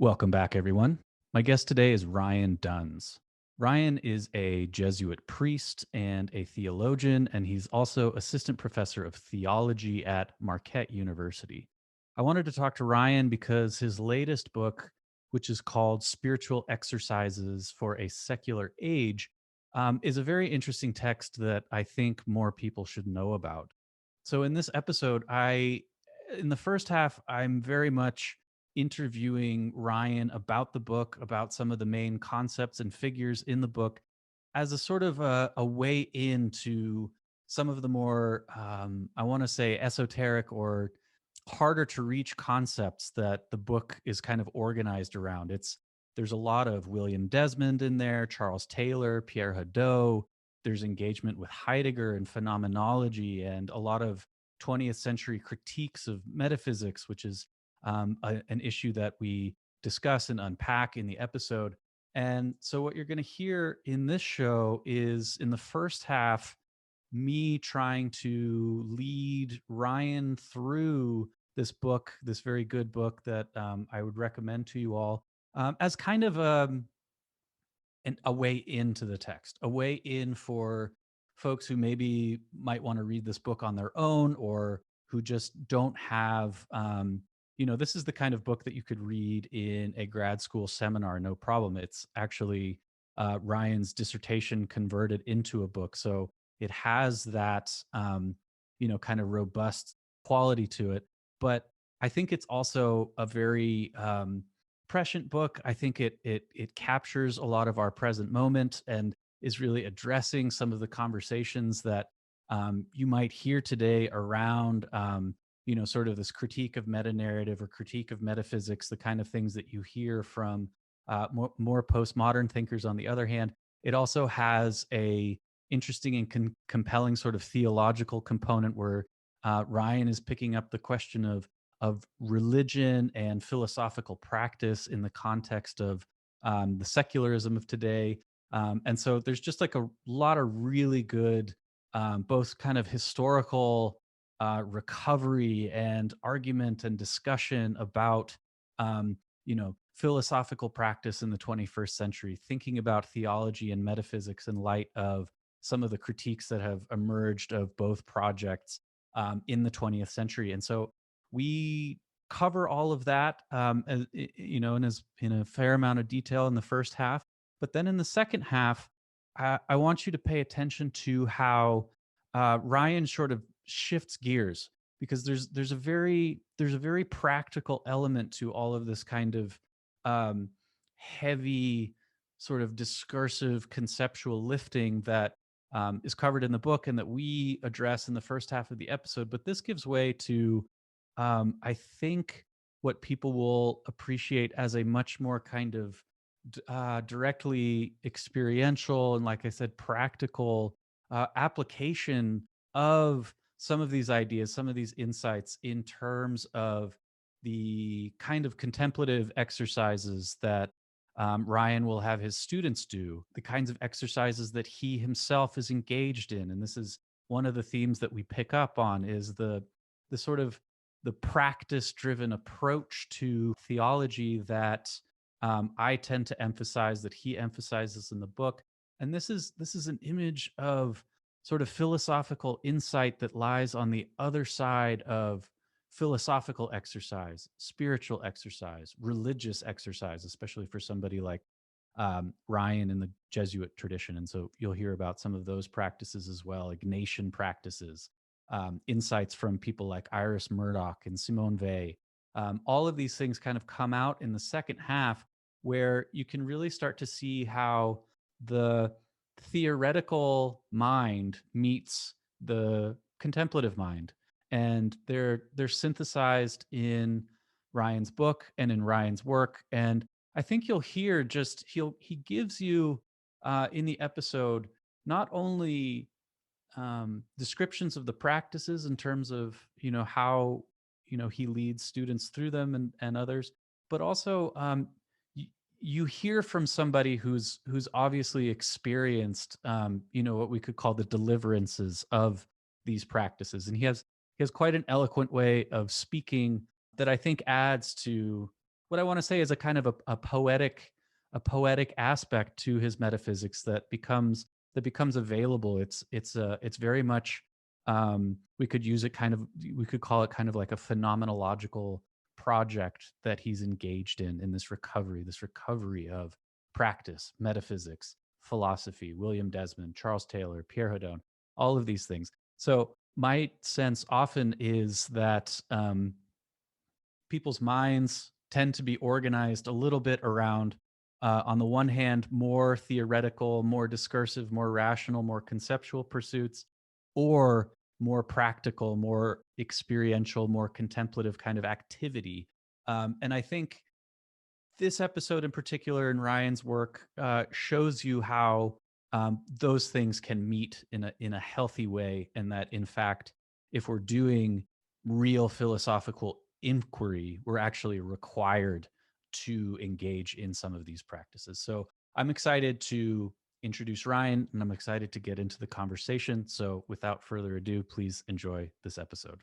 Welcome back, everyone. My guest today is Ryan Duns. Ryan is a Jesuit priest and a theologian, and he's also assistant professor of theology at Marquette University. I wanted to talk to Ryan because his latest book, which is called Spiritual Exercises for a Secular Age, is a very interesting text that I think more people should know about. So, in this episode, in the first half, I'm very much interviewing Ryan about the book, about some of the main concepts and figures in the book, as a sort of a way into some of the more, I want to say, esoteric or harder to reach concepts that the book is kind of organized around. There's a lot of William Desmond in there, Charles Taylor, Pierre Hadot. There's engagement with Heidegger and phenomenology, and a lot of 20th century critiques of metaphysics, which is an issue that we discuss and unpack in the episode. And so, what you're going to hear in this show is in the first half, me trying to lead Ryan through this book, this very good book that I would recommend to you all, as kind of a way into the text, a way in for folks who maybe might want to read this book on their own, or who just don't have, this is the kind of book that you could read in a grad school seminar, no problem. It's actually Ryan's dissertation converted into a book. So it has that, kind of robust quality to it. But I think it's also a very, prescient book. I think it captures a lot of our present moment and is really addressing some of the conversations that you might hear today around sort of this critique of meta narrative or critique of metaphysics, the kind of things that you hear from more postmodern thinkers. On the other hand, it also has a interesting and compelling sort of theological component where Ryan is picking up the question of religion and philosophical practice in the context of the secularism of today. And so there's just like a lot of really good, both kind of historical recovery and argument and discussion about, philosophical practice in the 21st century, thinking about theology and metaphysics in light of some of the critiques that have emerged of both projects in the 20th century. And so we cover all of that, in a fair amount of detail in the first half. But then in the second half, I want you to pay attention to how Ryan sort of shifts gears, because there's a very practical element to all of this kind of um, heavy sort of discursive conceptual lifting that is covered in the book and that we address in the first half of the episode. But this gives way to, I think, what people will appreciate as a much more kind of directly experiential and, like I said, practical application of some of these ideas, some of these insights in terms of the kind of contemplative exercises that Ryan will have his students do, the kinds of exercises that he himself is engaged in. And this is one of the themes that we pick up on, is the sort of the practice driven approach to theology that I tend to emphasize, that he emphasizes in the book. And this is an image of sort of philosophical insight that lies on the other side of philosophical exercise, spiritual exercise, religious exercise, especially for somebody like Ryan in the Jesuit tradition. And so you'll hear about some of those practices as well, Ignatian practices, insights from people like Iris Murdoch and Simone Weil. All of these things kind of come out in the second half, where you can really start to see how the theoretical mind meets the contemplative mind, and they're synthesized in Ryan's book and in Ryan's work. And I think you'll hear, just he gives you in the episode not only descriptions of the practices in terms of how he leads students through them, and others, but also you hear from somebody who's obviously experienced what we could call the deliverances of these practices. And he has quite an eloquent way of speaking that I think adds to what I want to say is a kind of a poetic aspect to his metaphysics that becomes available. It's very much we could use it kind of we could call it kind of like a phenomenological project that he's engaged in this recovery of practice, metaphysics, philosophy, William Desmond, Charles Taylor, Pierre Hadot, all of these things. So my sense often is that people's minds tend to be organized a little bit around, on the one hand, more theoretical, more discursive, more rational, more conceptual pursuits, or more practical, more experiential, more contemplative kind of activity. And I think this episode in particular in Ryan's work shows you how those things can meet in a healthy way, and that in fact, if we're doing real philosophical inquiry, we're actually required to engage in some of these practices. So I'm excited to introduce Ryan, and I'm excited to get into the conversation. So without further ado, please enjoy this episode.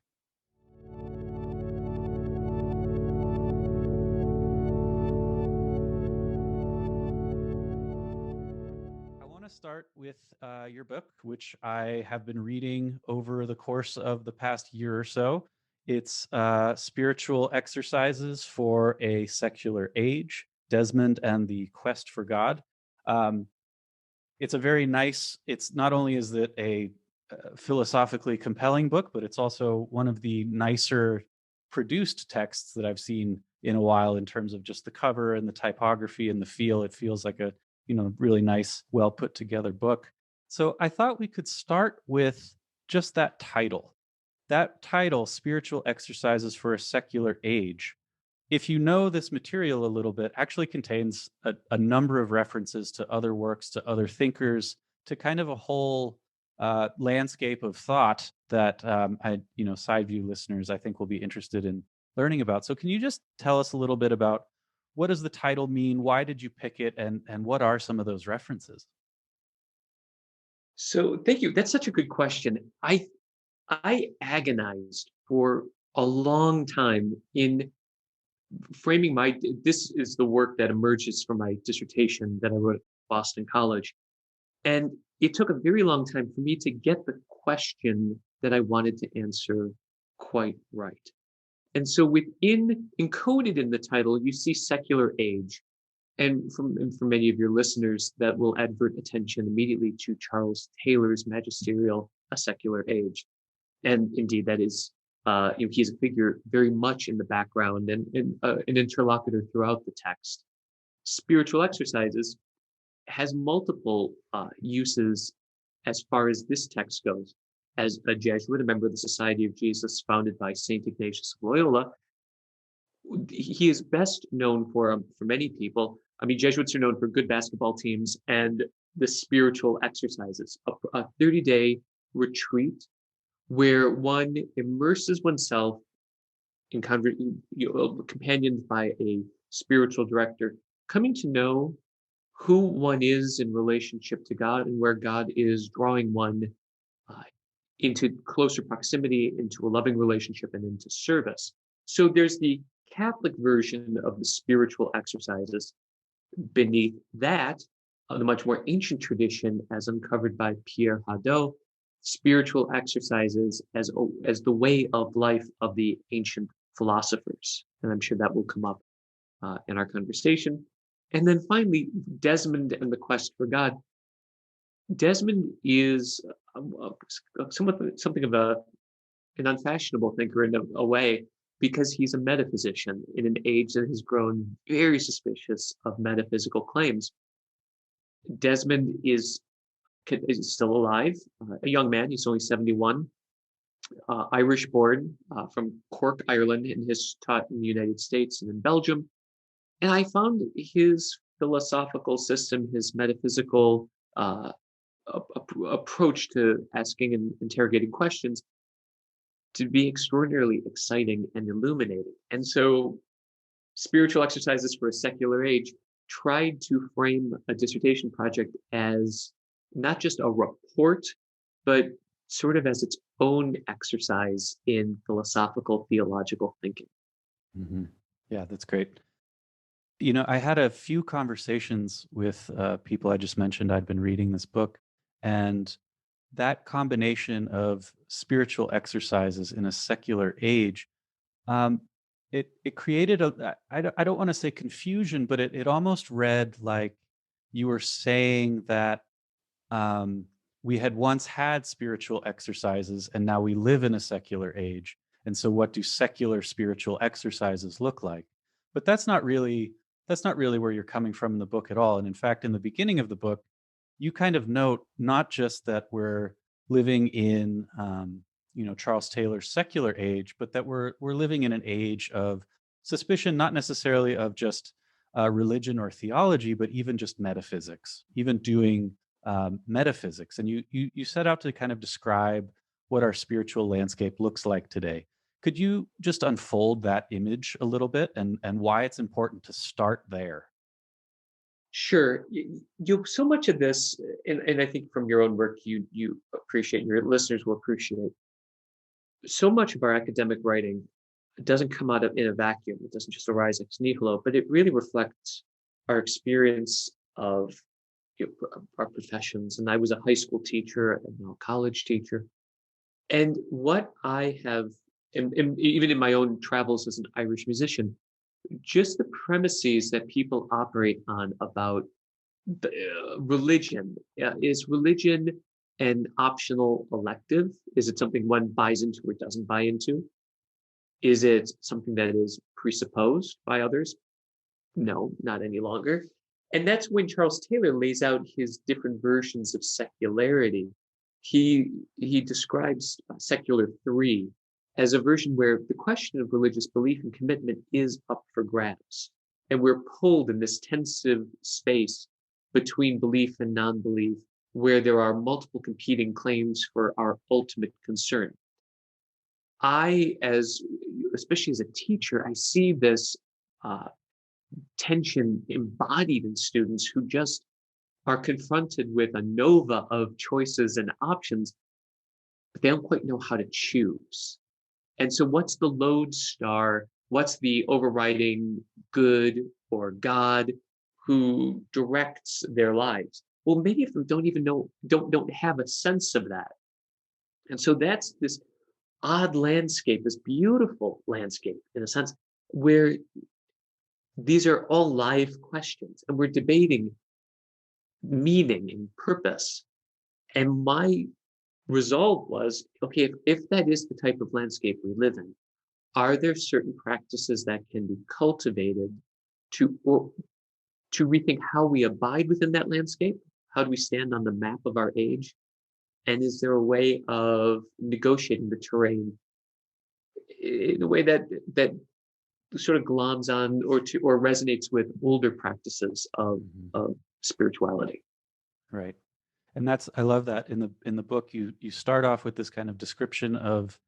I want to start with your book, which I have been reading over the course of the past year or so. It's Spiritual Exercises for a Secular Age, Desmond and the Quest for God. Um, it's a very nice, it's not only is it a philosophically compelling book, but it's also one of the nicer produced texts that I've seen in a while in terms of just the cover and the typography and the feel. It feels like a, really nice, well put together book. So I thought we could start with just that title. That title, Spiritual Exercises for a Secular Age, if you know this material a little bit, actually contains a number of references to other works, to other thinkers, to kind of a whole landscape of thought that side view listeners I think will be interested in learning about. So can you just tell us a little bit about what does the title mean? Why did you pick it? And what are some of those references? So thank you. That's such a good question. I agonized for a long time in framing this is the work that emerges from my dissertation that I wrote at Boston College. And it took a very long time for me to get the question that I wanted to answer quite right. And so encoded in the title, you see secular age. And for many of your listeners, that will advert attention immediately to Charles Taylor's magisterial, A Secular Age. And indeed, that is, he's a figure very much in the background and an interlocutor throughout the text. Spiritual Exercises has multiple uses as far as this text goes. As a Jesuit, a member of the Society of Jesus founded by St. Ignatius of Loyola, he is best known for many people. I mean, Jesuits are known for good basketball teams and the spiritual exercises, a 30-day retreat where one immerses oneself in companioned by a spiritual director, coming to know who one is in relationship to God and where God is drawing one uh, into closer proximity, into a loving relationship, and into service. So there's the Catholic version of the spiritual exercises. Beneath that, the much more ancient tradition, as uncovered by Pierre Hadot, spiritual exercises as the way of life of the ancient philosophers. And I'm sure that will come up in our conversation. And then finally, Desmond and the Quest for God. Desmond is something of an unfashionable thinker in a way, because he's a metaphysician in an age that has grown very suspicious of metaphysical claims. Desmond is still alive, a young man. He's only 71, Irish born, from Cork, Ireland, and has taught in the United States and in Belgium. And I found his philosophical system, his metaphysical approach to asking and interrogating questions, to be extraordinarily exciting and illuminating. And so Spiritual Exercises for a Secular Age tried to frame a dissertation project as not just a report, but sort of as its own exercise in philosophical, theological thinking. Mm-hmm. Yeah, that's great. I had a few conversations with people. I just mentioned I'd been reading this book, and that combination of spiritual exercises in a secular age, um, it created I don't want to say confusion, but it almost read like you were saying that um, we had once had spiritual exercises and now we live in a secular age. And so what do secular spiritual exercises look like? But that's not really where you're coming from in the book at all. And in fact, in the beginning of the book, you kind of note not just that we're living in Charles Taylor's secular age, but that we're living in an age of suspicion, not necessarily of just religion or theology, but even just metaphysics, even doing metaphysics. And you set out to kind of describe what our spiritual landscape looks like today. Could you just unfold that image a little bit and why it's important to start there? Sure. So much of this, and I think from your own work, you appreciate, your listeners will appreciate. So much of our academic writing doesn't come out of in a vacuum. It doesn't just arise ex nihilo, but it really reflects our experience of our professions. And I was a high school teacher and now a college teacher. And what I have, and even in my own travels as an Irish musician, just the premises that people operate on about religion. Is religion an optional elective? Is it something one buys into or doesn't buy into? Is it something that is presupposed by others? No, not any longer. And that's when Charles Taylor lays out his different versions of secularity. He describes secular three as a version where the question of religious belief and commitment is up for grabs. And we're pulled in this tensive space between belief and non-belief, where there are multiple competing claims for our ultimate concern. Especially as a teacher, I see this uh, tension embodied in students who just are confronted with a nova of choices and options, but they don't quite know how to choose. And so, what's the lodestar? What's the overriding good or God who directs their lives? Well, many of them don't even know, don't have a sense of that. And so that's this odd landscape, this beautiful landscape, in a sense, where these are all live questions and we're debating meaning and purpose. And my resolve was, okay, if that is the type of landscape we live in, are there certain practices that can be cultivated to rethink how we abide within that landscape? How do we stand on the map of our age? And is there a way of negotiating the terrain in a way that sort of gloms on or resonates with older practices Mhm. of spirituality? Right. And that's I love that in the book you start off with this kind of description of,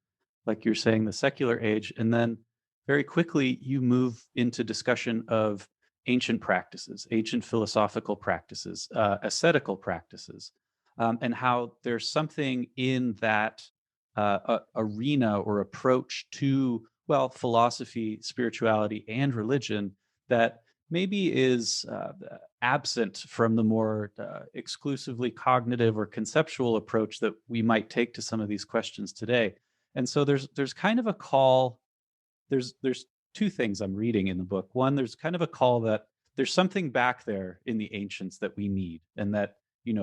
like you're saying, the secular age, and then very quickly you move into discussion of ancient practices, ancient philosophical practices, ascetical practices, and how there's something in that arena or approach to, well, philosophy, spirituality, and religion that maybe is absent from the more exclusively cognitive or conceptual approach that we might take to some of these questions today. And so there's kind of a call. There's two things I'm reading in the book. One, there's kind of a call that there's something back there in the ancients that we need, and that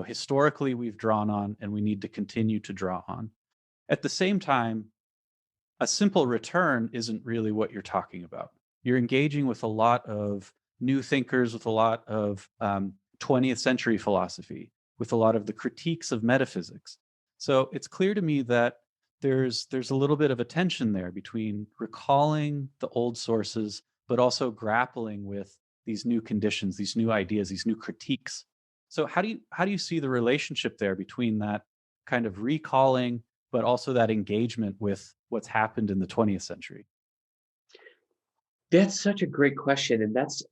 historically we've drawn on, and we need to continue to draw on. At the same time, a simple return isn't really what you're talking about. You're engaging with a lot of new thinkers, with a lot of 20th century philosophy, with a lot of the critiques of metaphysics. So it's clear to me that there's a little bit of a tension there between recalling the old sources, but also grappling with these new conditions, these new ideas, these new critiques. So how do you see the relationship there between that kind of recalling, but also that engagement with what's happened in the 20th century? That's such a great question, and that's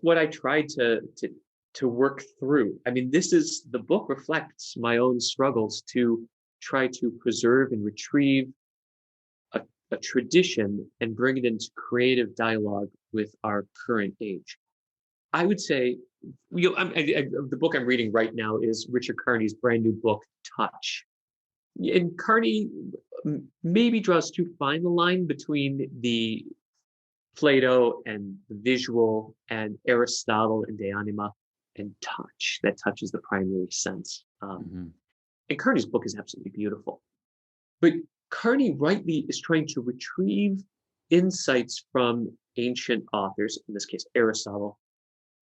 what I tried to work through. I mean, the book reflects my own struggles to try to preserve and retrieve a a tradition and bring it into creative dialogue with our current age. I would say, the book I'm reading right now is Richard Carney's brand new book, Touch. And Carney maybe draws too fine a line between the Plato and the visual and Aristotle and De Anima and touch. That touch is the primary sense. Mhm. And Carney's book is absolutely beautiful. But Carney rightly is trying to retrieve insights from ancient authors, in this case Aristotle,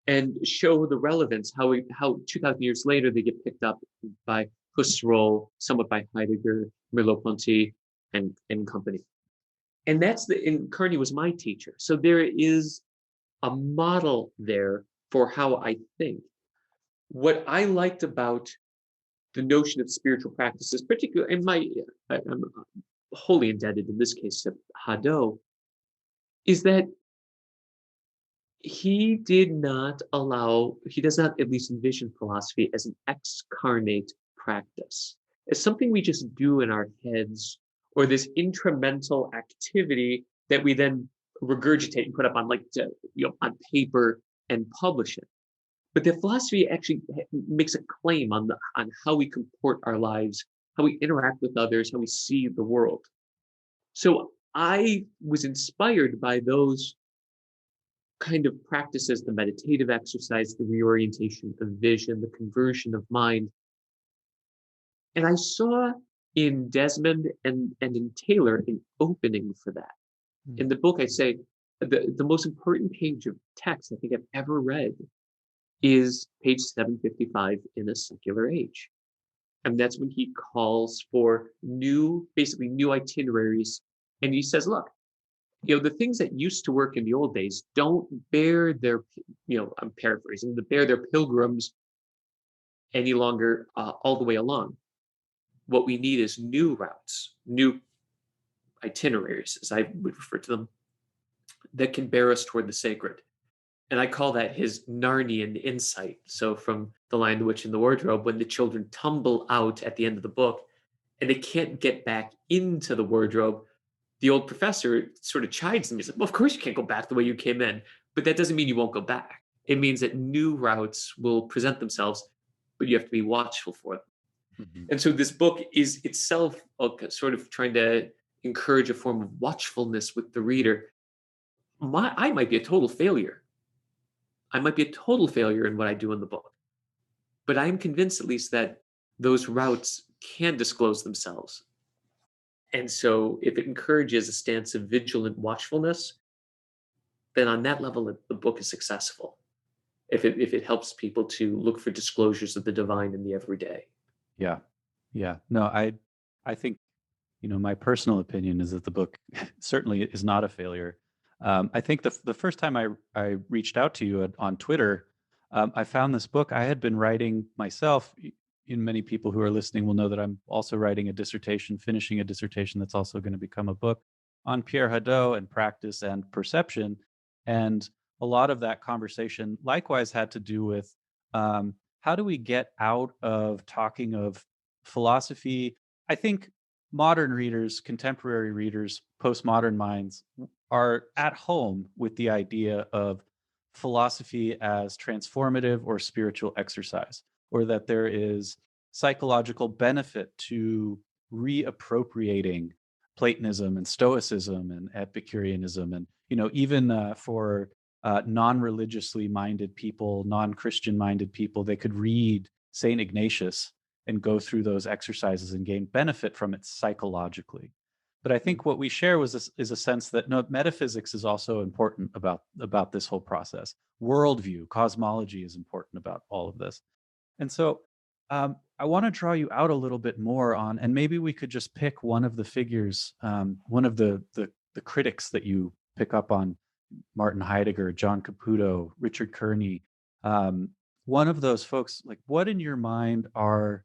and show the relevance, how 2,000 years later they get picked up by Husserl, somewhat by Heidegger, Merleau-Ponty, and company. And Carney was my teacher. So there is a model there for how I think. What I liked about the notion of spiritual practices, particularly I'm wholly indebted in this case to Hadot, is that he does not at least envision philosophy as an excarnate practice, as something we just do in our heads, or this intramental activity that we then regurgitate and put up on on paper and publish it. But the philosophy actually makes a claim on how we comport our lives, how we interact with others, how we see the world. So I was inspired by those kind of practices, the meditative exercise, the reorientation of vision, the conversion of mind. And I saw in Desmond and in Taylor an opening for that. Mm. In the book, I say the most important page of text I think I've ever read is page 755 in a secular age. And that's when he calls for basically new itineraries. And he says, look, the things that used to work in the old days don't bear their, I'm paraphrasing, bear their pilgrims any longer all the way along. What we need is new routes, new itineraries, as I would refer to them, that can bear us toward the sacred. And I call that his Narnian insight. So from The Lion, the Witch, and the Wardrobe, when the children tumble out at the end of the book and they can't get back into the wardrobe, the old professor sort of chides them. He said, well, of course you can't go back the way you came in, but that doesn't mean you won't go back. It means that new routes will present themselves, but you have to be watchful for them. Mhm. And so this book is itself sort of trying to encourage a form of watchfulness with the reader. I might be a total failure. I might be a total failure in what I do in the book, but I'm convinced at least that those routes can disclose themselves. And so if it encourages a stance of vigilant watchfulness, then on that level, the book is successful. If it helps people to look for disclosures of the divine in the everyday. Yeah. Yeah. No, I think, my personal opinion is that the book certainly is not a failure. I think the first time I reached out to you on Twitter, I found this book. I had been writing myself. And many people who are listening will know that I'm also writing a dissertation, finishing a dissertation that's also going to become a book on Pierre Hadot and practice and perception. And a lot of that conversation likewise had to do with how do we get out of talking of philosophy. I think modern readers, contemporary readers, postmodern minds are at home with the idea of philosophy as transformative or spiritual exercise, or that there is psychological benefit to reappropriating Platonism and Stoicism and Epicureanism, and even for non-religiously minded people, non-Christian minded people, they could read Saint Ignatius and go through those exercises and gain benefit from it psychologically. But I think what we share is a sense that no, metaphysics is also important about this whole process. Worldview, cosmology is important about all of this. And so I want to draw you out a little bit more on, and maybe we could just pick one of the figures, one of the critics that you pick up on, Martin Heidegger, John Caputo, Richard Kearney. One of those folks, like what in your mind are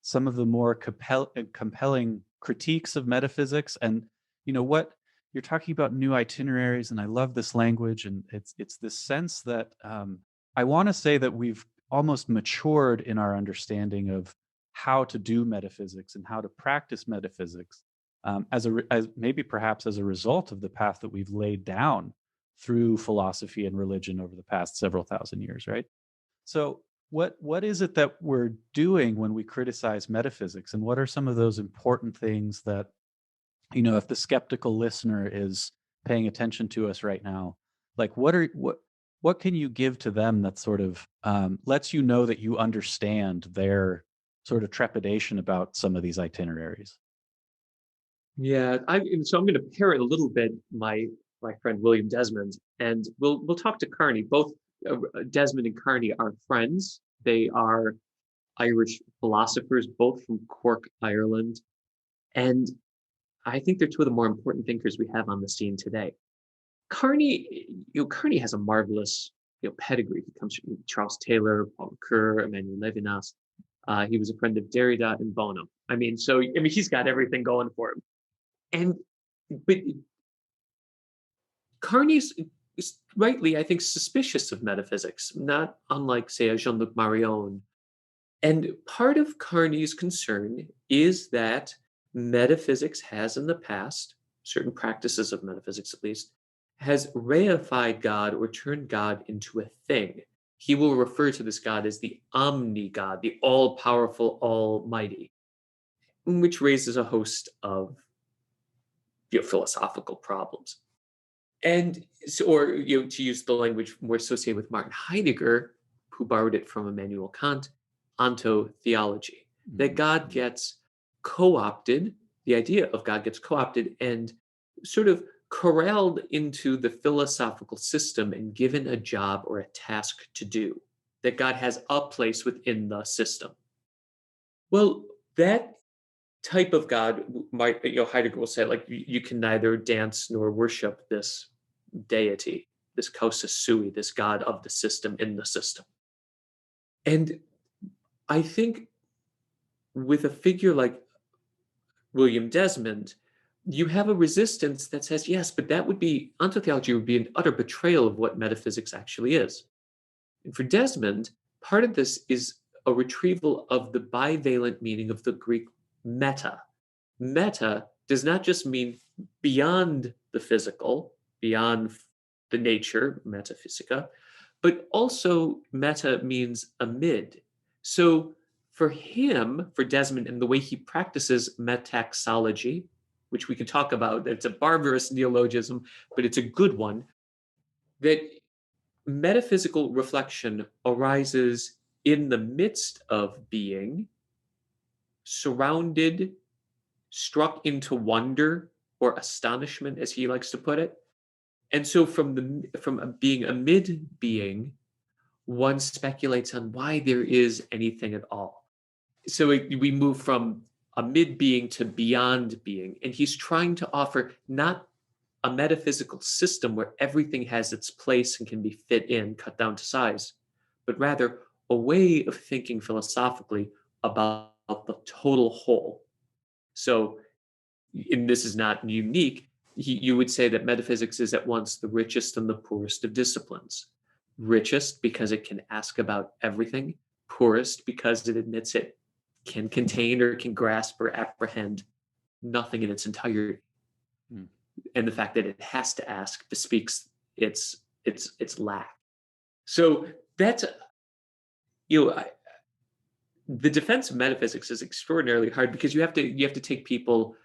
some of the more compelling critiques of metaphysics? And what you're talking about, new itineraries, and I love this language, and it's this sense that I want to say that we've almost matured in our understanding of how to do metaphysics and how to practice metaphysics. as maybe perhaps as a result of the path that we've laid down through philosophy and religion over the past several thousand years, right? So what is it that we're doing when we criticize metaphysics, and what are some of those important things that, if the skeptical listener is paying attention to us right now, like what can you give to them that sort of lets you know that you understand their sort of trepidation about some of these itineraries? Yeah, so I'm going to parrot a little bit my friend William Desmond, and we'll talk to Carney. Both Desmond and Carney are friends. They are Irish philosophers, both from Cork, Ireland, and I think they're two of the more important thinkers we have on the scene today. Carney has a marvelous pedigree. He comes from Charles Taylor, Paul Ricoeur, Emmanuel Levinas. He was a friend of Derrida and Bono. He's got everything going for him. But Carney's is rightly, I think, suspicious of metaphysics, not unlike, say, a Jean-Luc Marion. And part of Carney's concern is that metaphysics has in the past, certain practices of metaphysics at least, has reified God or turned God into a thing. He will refer to this God as the omni-God, the all-powerful, almighty, which raises a host of philosophical problems. And to use the language more associated with Martin Heidegger, who borrowed it from Immanuel Kant, ontotheology, that God gets co-opted, the idea of God gets co-opted and sort of corralled into the philosophical system and given a job or a task to do, that God has a place within the system. Well, that type of God might, Heidegger will say, like, you can neither dance nor worship this deity, this causa sui, this God of the system in the system. And I think with a figure like William Desmond, you have a resistance that says, yes, but ontotheology would be an utter betrayal of what metaphysics actually is. And for Desmond, part of this is a retrieval of the bivalent meaning of the Greek meta. Meta does not just mean beyond the physical, beyond the nature, metaphysica, but also meta means amid. So for Desmond, and the way he practices metaxology, which we can talk about, it's a barbarous neologism, but it's a good one, that metaphysical reflection arises in the midst of being, surrounded, struck into wonder or astonishment, as he likes to put it. And so from being amid being, one speculates on why there is anything at all. So we move from amid being to beyond being. And he's trying to offer not a metaphysical system where everything has its place and can be fit in, cut down to size, but rather a way of thinking philosophically about the total whole. So, and this is not unique, you would say that metaphysics is at once the richest and the poorest of disciplines. Richest because it can ask about everything, poorest because it admits it can contain or can grasp or apprehend nothing in its entirety. Mm. And the fact that it has to ask bespeaks its lack. So that's, the defense of metaphysics is extraordinarily hard because you have to take people,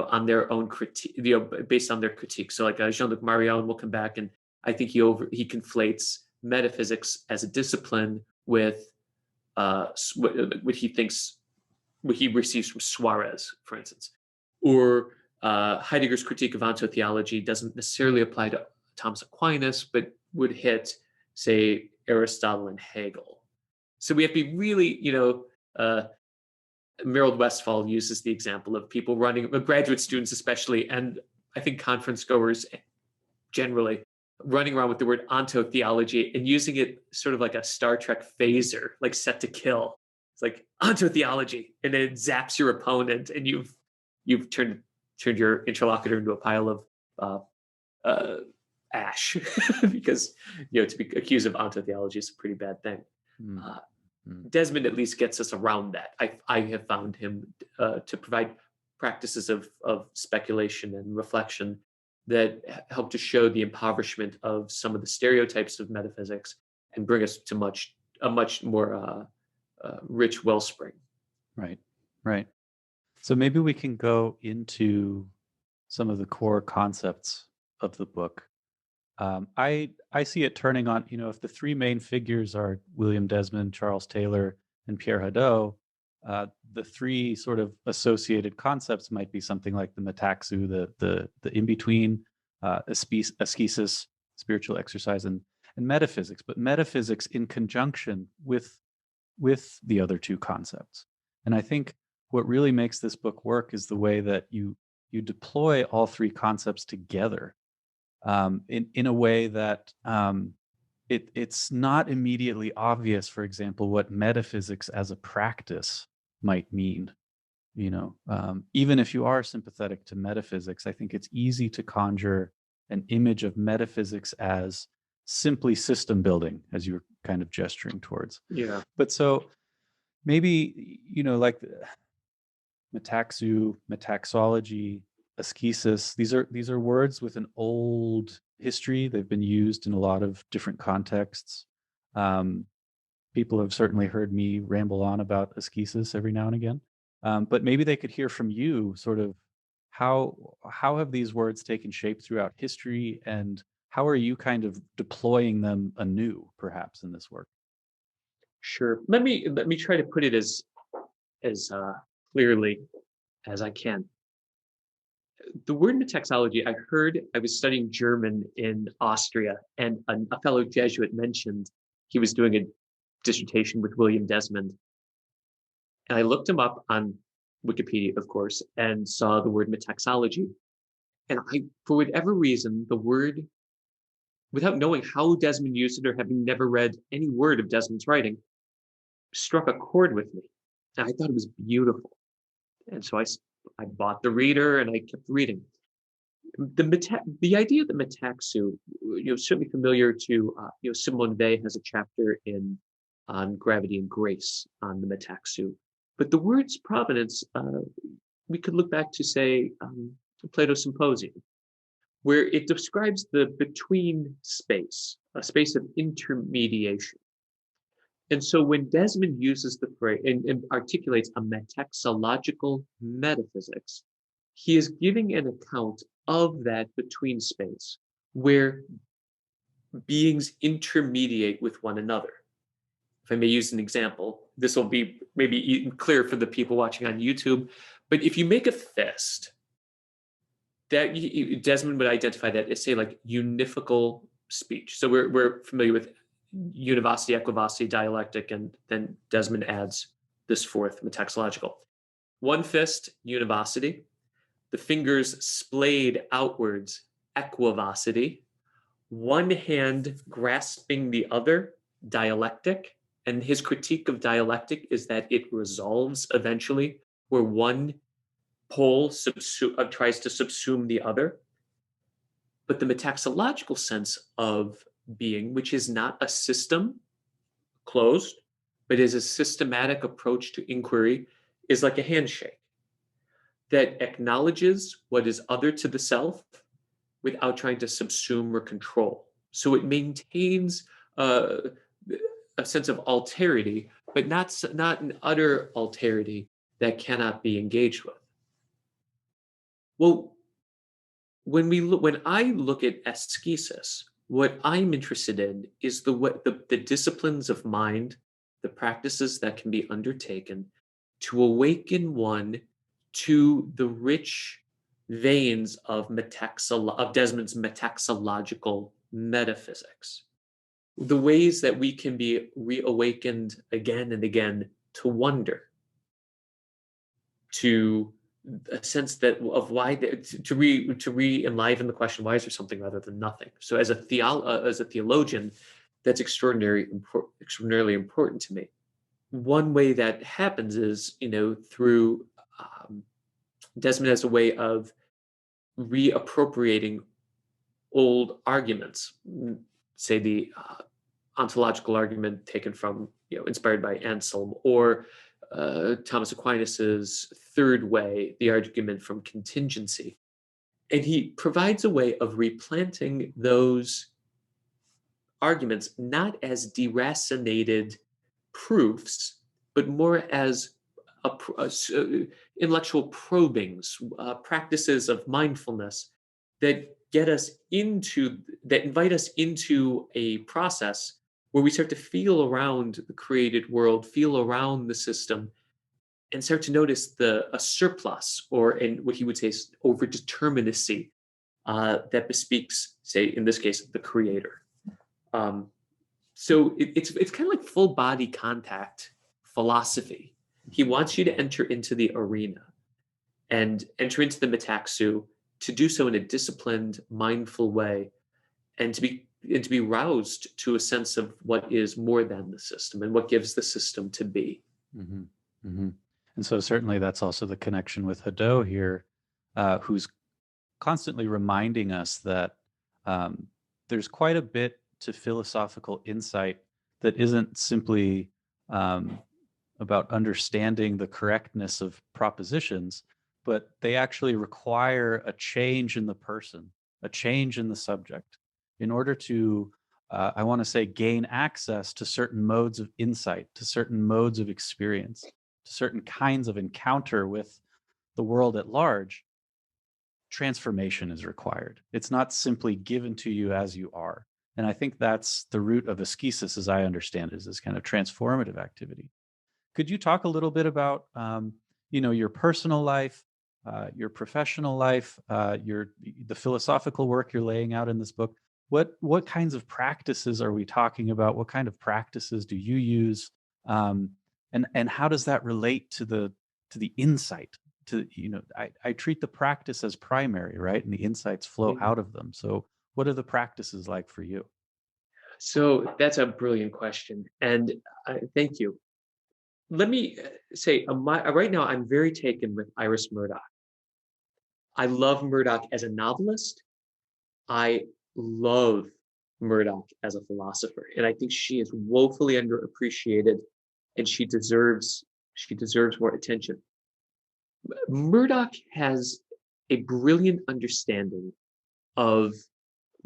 on their own critique, based on their critique. So like Jean-Luc Marion will come back, and I think he conflates metaphysics as a discipline with what he receives from Suarez, for instance. Or Heidegger's critique of ontotheology doesn't necessarily apply to Thomas Aquinas, but would hit, say, Aristotle and Hegel. So we have to be really, Merold Westphal uses the example of people running, graduate students especially, and I think conference goers generally, running around with the word ontotheology and using it sort of like a Star Trek phaser, like set to kill. It's like ontotheology, and then it zaps your opponent, and you've turned your interlocutor into a pile of ash because to be accused of ontotheology is a pretty bad thing. Desmond at least gets us around that. I have found him to provide practices of speculation and reflection that help to show the impoverishment of some of the stereotypes of metaphysics and bring us to a much more rich wellspring. Right, right. So maybe we can go into some of the core concepts of the book. I see it turning on, if the three main figures are William Desmond, Charles Taylor, and Pierre Hadot, the three sort of associated concepts might be something like the metaxu, the in-between, ascesis, spiritual exercise, and metaphysics, but metaphysics in conjunction with the other two concepts. And I think what really makes this book work is the way that you deploy all three concepts together in a way that it's not immediately obvious, for example, what metaphysics as a practice might mean. Even if you are sympathetic to metaphysics, I think it's easy to conjure an image of metaphysics as simply system building, as you were kind of gesturing towards. Yeah. But so maybe, like metaxu, metaxology, ascesis, these are words with an old history. They've been used in a lot of different contexts. People have certainly heard me ramble on about ascesis every now and again. But maybe they could hear from you sort of how have these words taken shape throughout history, and how are you kind of deploying them anew, perhaps, in this work? Sure. Let me try to put it as clearly as I can. The word metaxology, I was studying German in Austria, and a fellow Jesuit mentioned he was doing a dissertation with William Desmond. And I looked him up on Wikipedia, of course, and saw the word metaxology. And for whatever reason, the word, without knowing how Desmond used it or having never read any word of Desmond's writing, struck a chord with me. And I thought it was beautiful. And so I bought the reader and I kept reading. The idea that metaxu, certainly familiar to, Simone Weil has a chapter on gravity and grace on the metaxu. But the word's provenance, we could look back to, say, Plato's Symposium, where it describes the between space, a space of intermediation. And so when Desmond uses the phrase and articulates a metaxological metaphysics, he is giving an account of that between space where beings intermediate with one another. If I may use an example, this will be maybe clear for the people watching on YouTube, but if you make a fist, that Desmond would identify that as, say, like univocal speech. So we're familiar with univocity, equivocity, dialectic, and then Desmond adds this fourth, metaxological. One fist, univocity. The fingers splayed outwards, equivocity. One hand grasping the other, dialectic. And his critique of dialectic is that it resolves eventually, where one pole tries to subsume the other. But the metaxological sense of being, which is not a system closed, but is a systematic approach to inquiry, is like a handshake that acknowledges what is other to the self without trying to subsume or control. So it maintains a sense of alterity, but not an utter alterity that cannot be engaged with. Well, when I look at ascesis, what I'm interested in is the disciplines of mind, the practices that can be undertaken to awaken one to the rich veins of Desmond's metaxological metaphysics, the ways that we can be reawakened again and again to wonder, to a sense that of why to re-enliven the question, why is there something rather than nothing? So as a theologian, that's extraordinarily important to me. One way that happens is, through Desmond as a way of reappropriating old arguments, say the ontological argument taken from, inspired by Anselm, or Thomas Aquinas's third way, the argument from contingency. And he provides a way of replanting those arguments not as deracinated proofs, but more as intellectual probings, practices of mindfulness that invite us into a process where we start to feel around the created world, feel around the system, and start to notice a surplus, or in what he would say is overdeterminacy, that bespeaks, say, in this case, the creator. So it's kind of like full body contact philosophy. He wants you to enter into the arena and enter into the metaxu, to do so in a disciplined, mindful way, and to be roused to a sense of what is more than the system and what gives the system to be. Mm-hmm. Mm-hmm. And so certainly that's also the connection with Hadot here, who's constantly reminding us that there's quite a bit to philosophical insight that isn't simply about understanding the correctness of propositions, but they actually require a change in the person, a change in the subject, in order to, I want to say, gain access to certain modes of insight, to certain modes of experience, to certain kinds of encounter with the world at large. Transformation is required. It's not simply given to you as you are. And I think that's the root of ascesis, as I understand it, is this kind of transformative activity. Could you talk a little bit about, your personal life, your professional life, the philosophical work you're laying out in this book? What kinds of practices are we talking about? What kind of practices do you use, and how does that relate to the insight? I treat the practice as primary, right, and the insights flow out of them. So, what are the practices like for you? So that's a brilliant question, and thank you. Let me say, right now I'm very taken with Iris Murdoch. I love Murdoch as a novelist. I love Murdoch as a philosopher, and I think she is woefully underappreciated, and she deserves more attention. Murdoch has a brilliant understanding of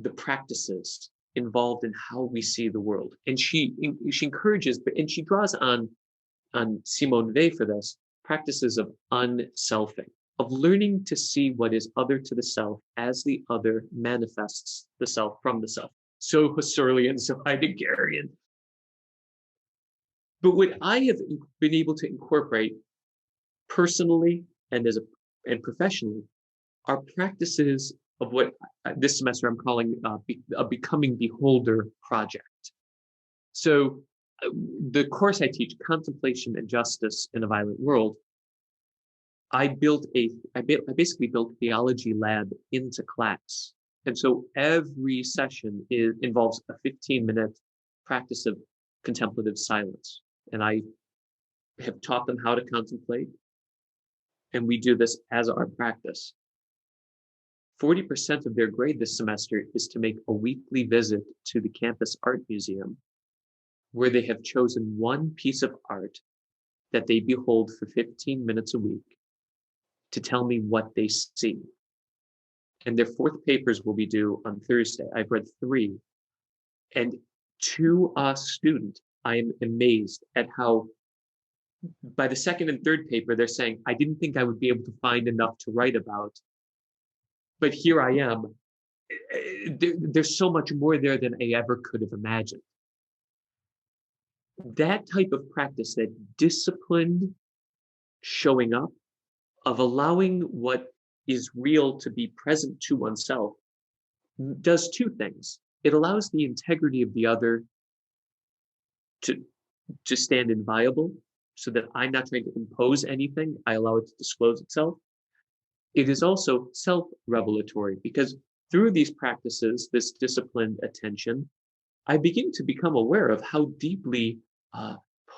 the practices involved in how we see the world, and she encourages, and she draws on Simone Weil for this, practices of unselfing, of learning to see what is other to the self as the other manifests the self from the self. So Husserlian, so Heideggerian. But what I have been able to incorporate personally and and professionally are practices of what this semester I'm calling a becoming beholder project. So the course I teach, Contemplation and Justice in a Violent World, I basically built a theology lab into class. And so every session involves a 15-minute practice of contemplative silence. And I have taught them how to contemplate. And we do this as our practice. 40% of their grade this semester is to make a weekly visit to the campus art museum, where they have chosen one piece of art that they behold for 15 minutes a week to tell me what they see. And their fourth papers will be due on Thursday. I've read 3. And to a student, I am amazed at how by the second and third paper, they're saying, I didn't think I would be able to find enough to write about, but here I am. There's so much more there than I ever could have imagined. That type of practice, that disciplined showing up, of allowing what is real to be present to oneself, does 2 things. It allows the integrity of the other to stand inviolable, so that I'm not trying to impose anything. I allow it to disclose itself. It is also self-revelatory, because through these practices, this disciplined attention, I begin to become aware of how deeply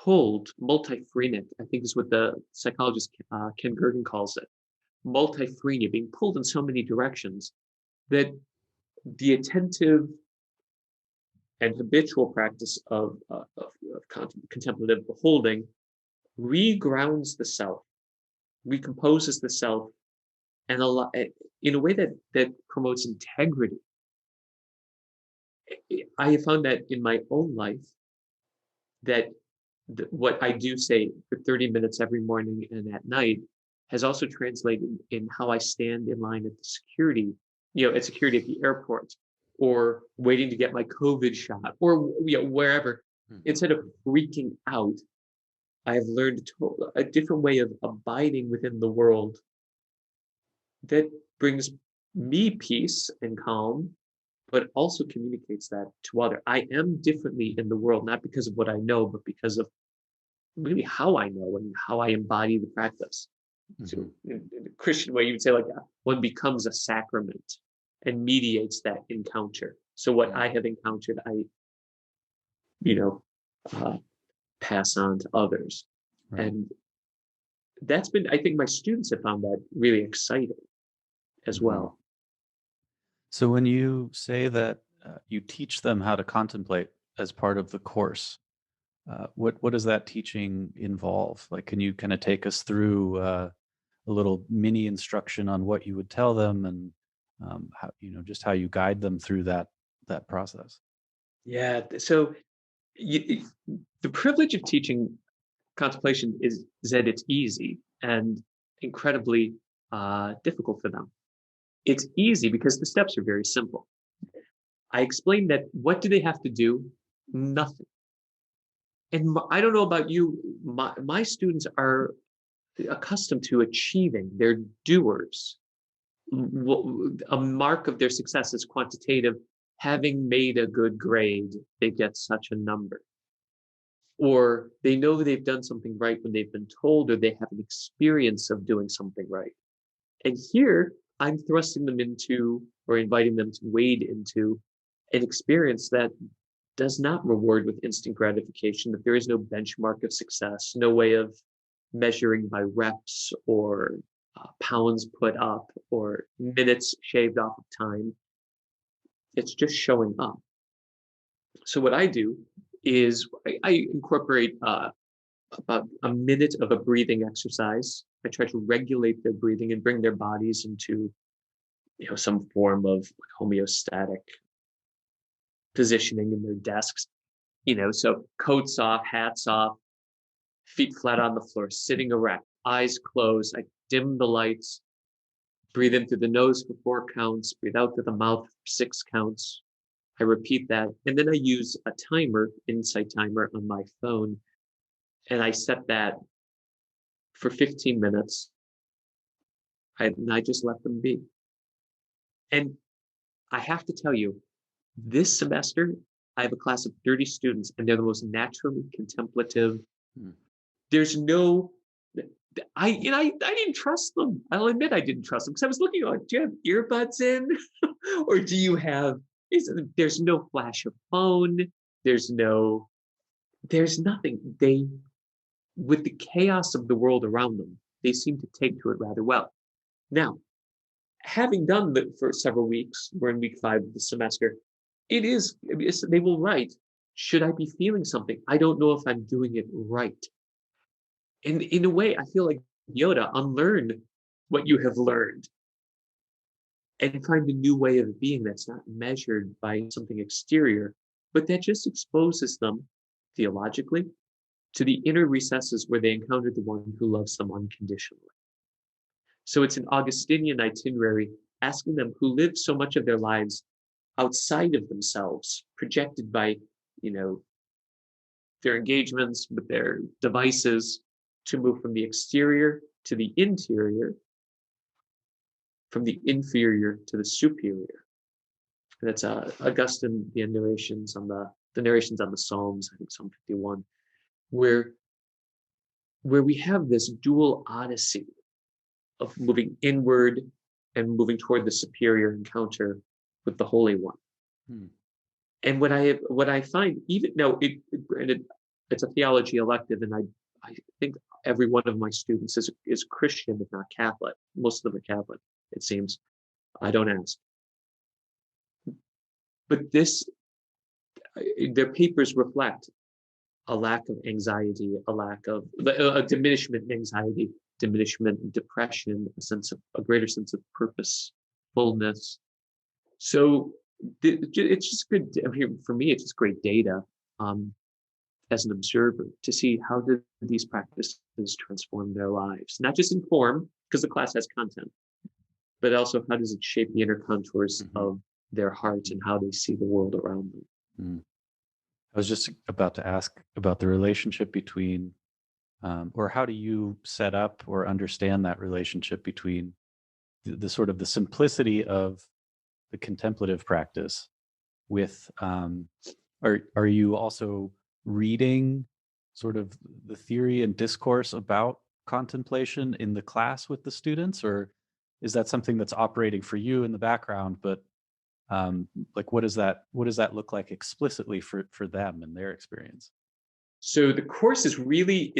pulled, multiphrenic, I think is what the psychologist Ken Gergen calls it, multiphrenia, being pulled in so many directions, that the attentive and habitual practice of contemplative beholding regrounds the self, recomposes the self, and in a way that promotes integrity. I have found that in my own life, that what I do say for 30 minutes every morning and at night has also translated in how I stand in line at the security, at security at the airport, or waiting to get my COVID shot, or wherever. Instead of freaking out, I have learned a different way of abiding within the world that brings me peace and calm, but also communicates that to others. I am differently in the world, not because of what I know, but because of really how I know and how I embody the practice. So in the Christian way, you would say like one becomes a sacrament and mediates that encounter. So what I have encountered, I, uh, pass on to others. Right. And that's been, I think my students have found that really exciting as well. So when you say that you teach them how to contemplate as part of the course, what does that teaching involve? Like, can you kind of take us through a little mini instruction on what you would tell them, and how, just how you guide them through that process? Yeah. So the privilege of teaching contemplation is that it's easy and incredibly difficult for them. It's easy because the steps are very simple. I explained that what do they have to do? Nothing. And I don't know about you, my students are accustomed to achieving. They're doers. A mark of their success is quantitative. Having made a good grade, they get such a number. Or they know they've done something right when they've been told, or they have an experience of doing something right. And here I'm thrusting them into, or inviting them to wade into, an experience that does not reward with instant gratification, that there is no benchmark of success, no way of measuring by reps or pounds put up or minutes shaved off of time. It's just showing up. So what I do is I incorporate about a minute of a breathing exercise. I try to regulate their breathing and bring their bodies into some form of homeostatic positioning in their desks. So coats off, hats off, feet flat on the floor, sitting erect, eyes closed. I dim the lights, breathe in through the nose for 4 counts, breathe out through the mouth for 6 counts. I repeat that. And then I use a timer, Insight timer on my phone. And I set that for 15 minutes. And I just let them be. And I have to tell you, this semester, I have a class of 30 students, and they're the most naturally contemplative. There's no, I didn't trust them. I'll admit I didn't trust them because I was looking like, do you have earbuds in? Or do you have, there's no flash of phone. There's nothing. With the chaos of the world around them, they seem to take to it rather well. Now, having done that for several weeks, we're in week 5 of the semester, they will write, should I be feeling something? I don't know if I'm doing it right. And in a way, I feel like Yoda, unlearn what you have learned and find a new way of being that's not measured by something exterior, but that just exposes them theologically to the inner recesses where they encountered the one who loves them unconditionally. So it's an Augustinian itinerary asking them, who live so much of their lives outside of themselves, projected by, their engagements with their devices, to move from the exterior to the interior, from the inferior to the superior. And that's Augustine, the narrations on the Psalms, I think Psalm 51, where we have this dual odyssey of moving inward and moving toward the superior encounter with the Holy One. And what I find, even now, granted, it's a theology elective, and I think every one of my students is Christian, if not Catholic. Most of them are Catholic, it seems. I don't ask. But their papers reflect a lack of anxiety, a diminishment in anxiety, diminishment in depression, a greater sense of purpose, fullness. So it's just good. I mean, for me, it's just great data as an observer to see how did these practices transform their lives, not just inform because the class has content, but also how does it shape the inner contours of their hearts and how they see the world around them. Mm. I was just about to ask about the relationship between, or how do you set up or understand that relationship between the sort of the simplicity of the contemplative practice with, are you also reading sort of the theory and discourse about contemplation in the class with the students, or is that something that's operating for you in the background, but like what does that look like explicitly for them and their experience? So the course is really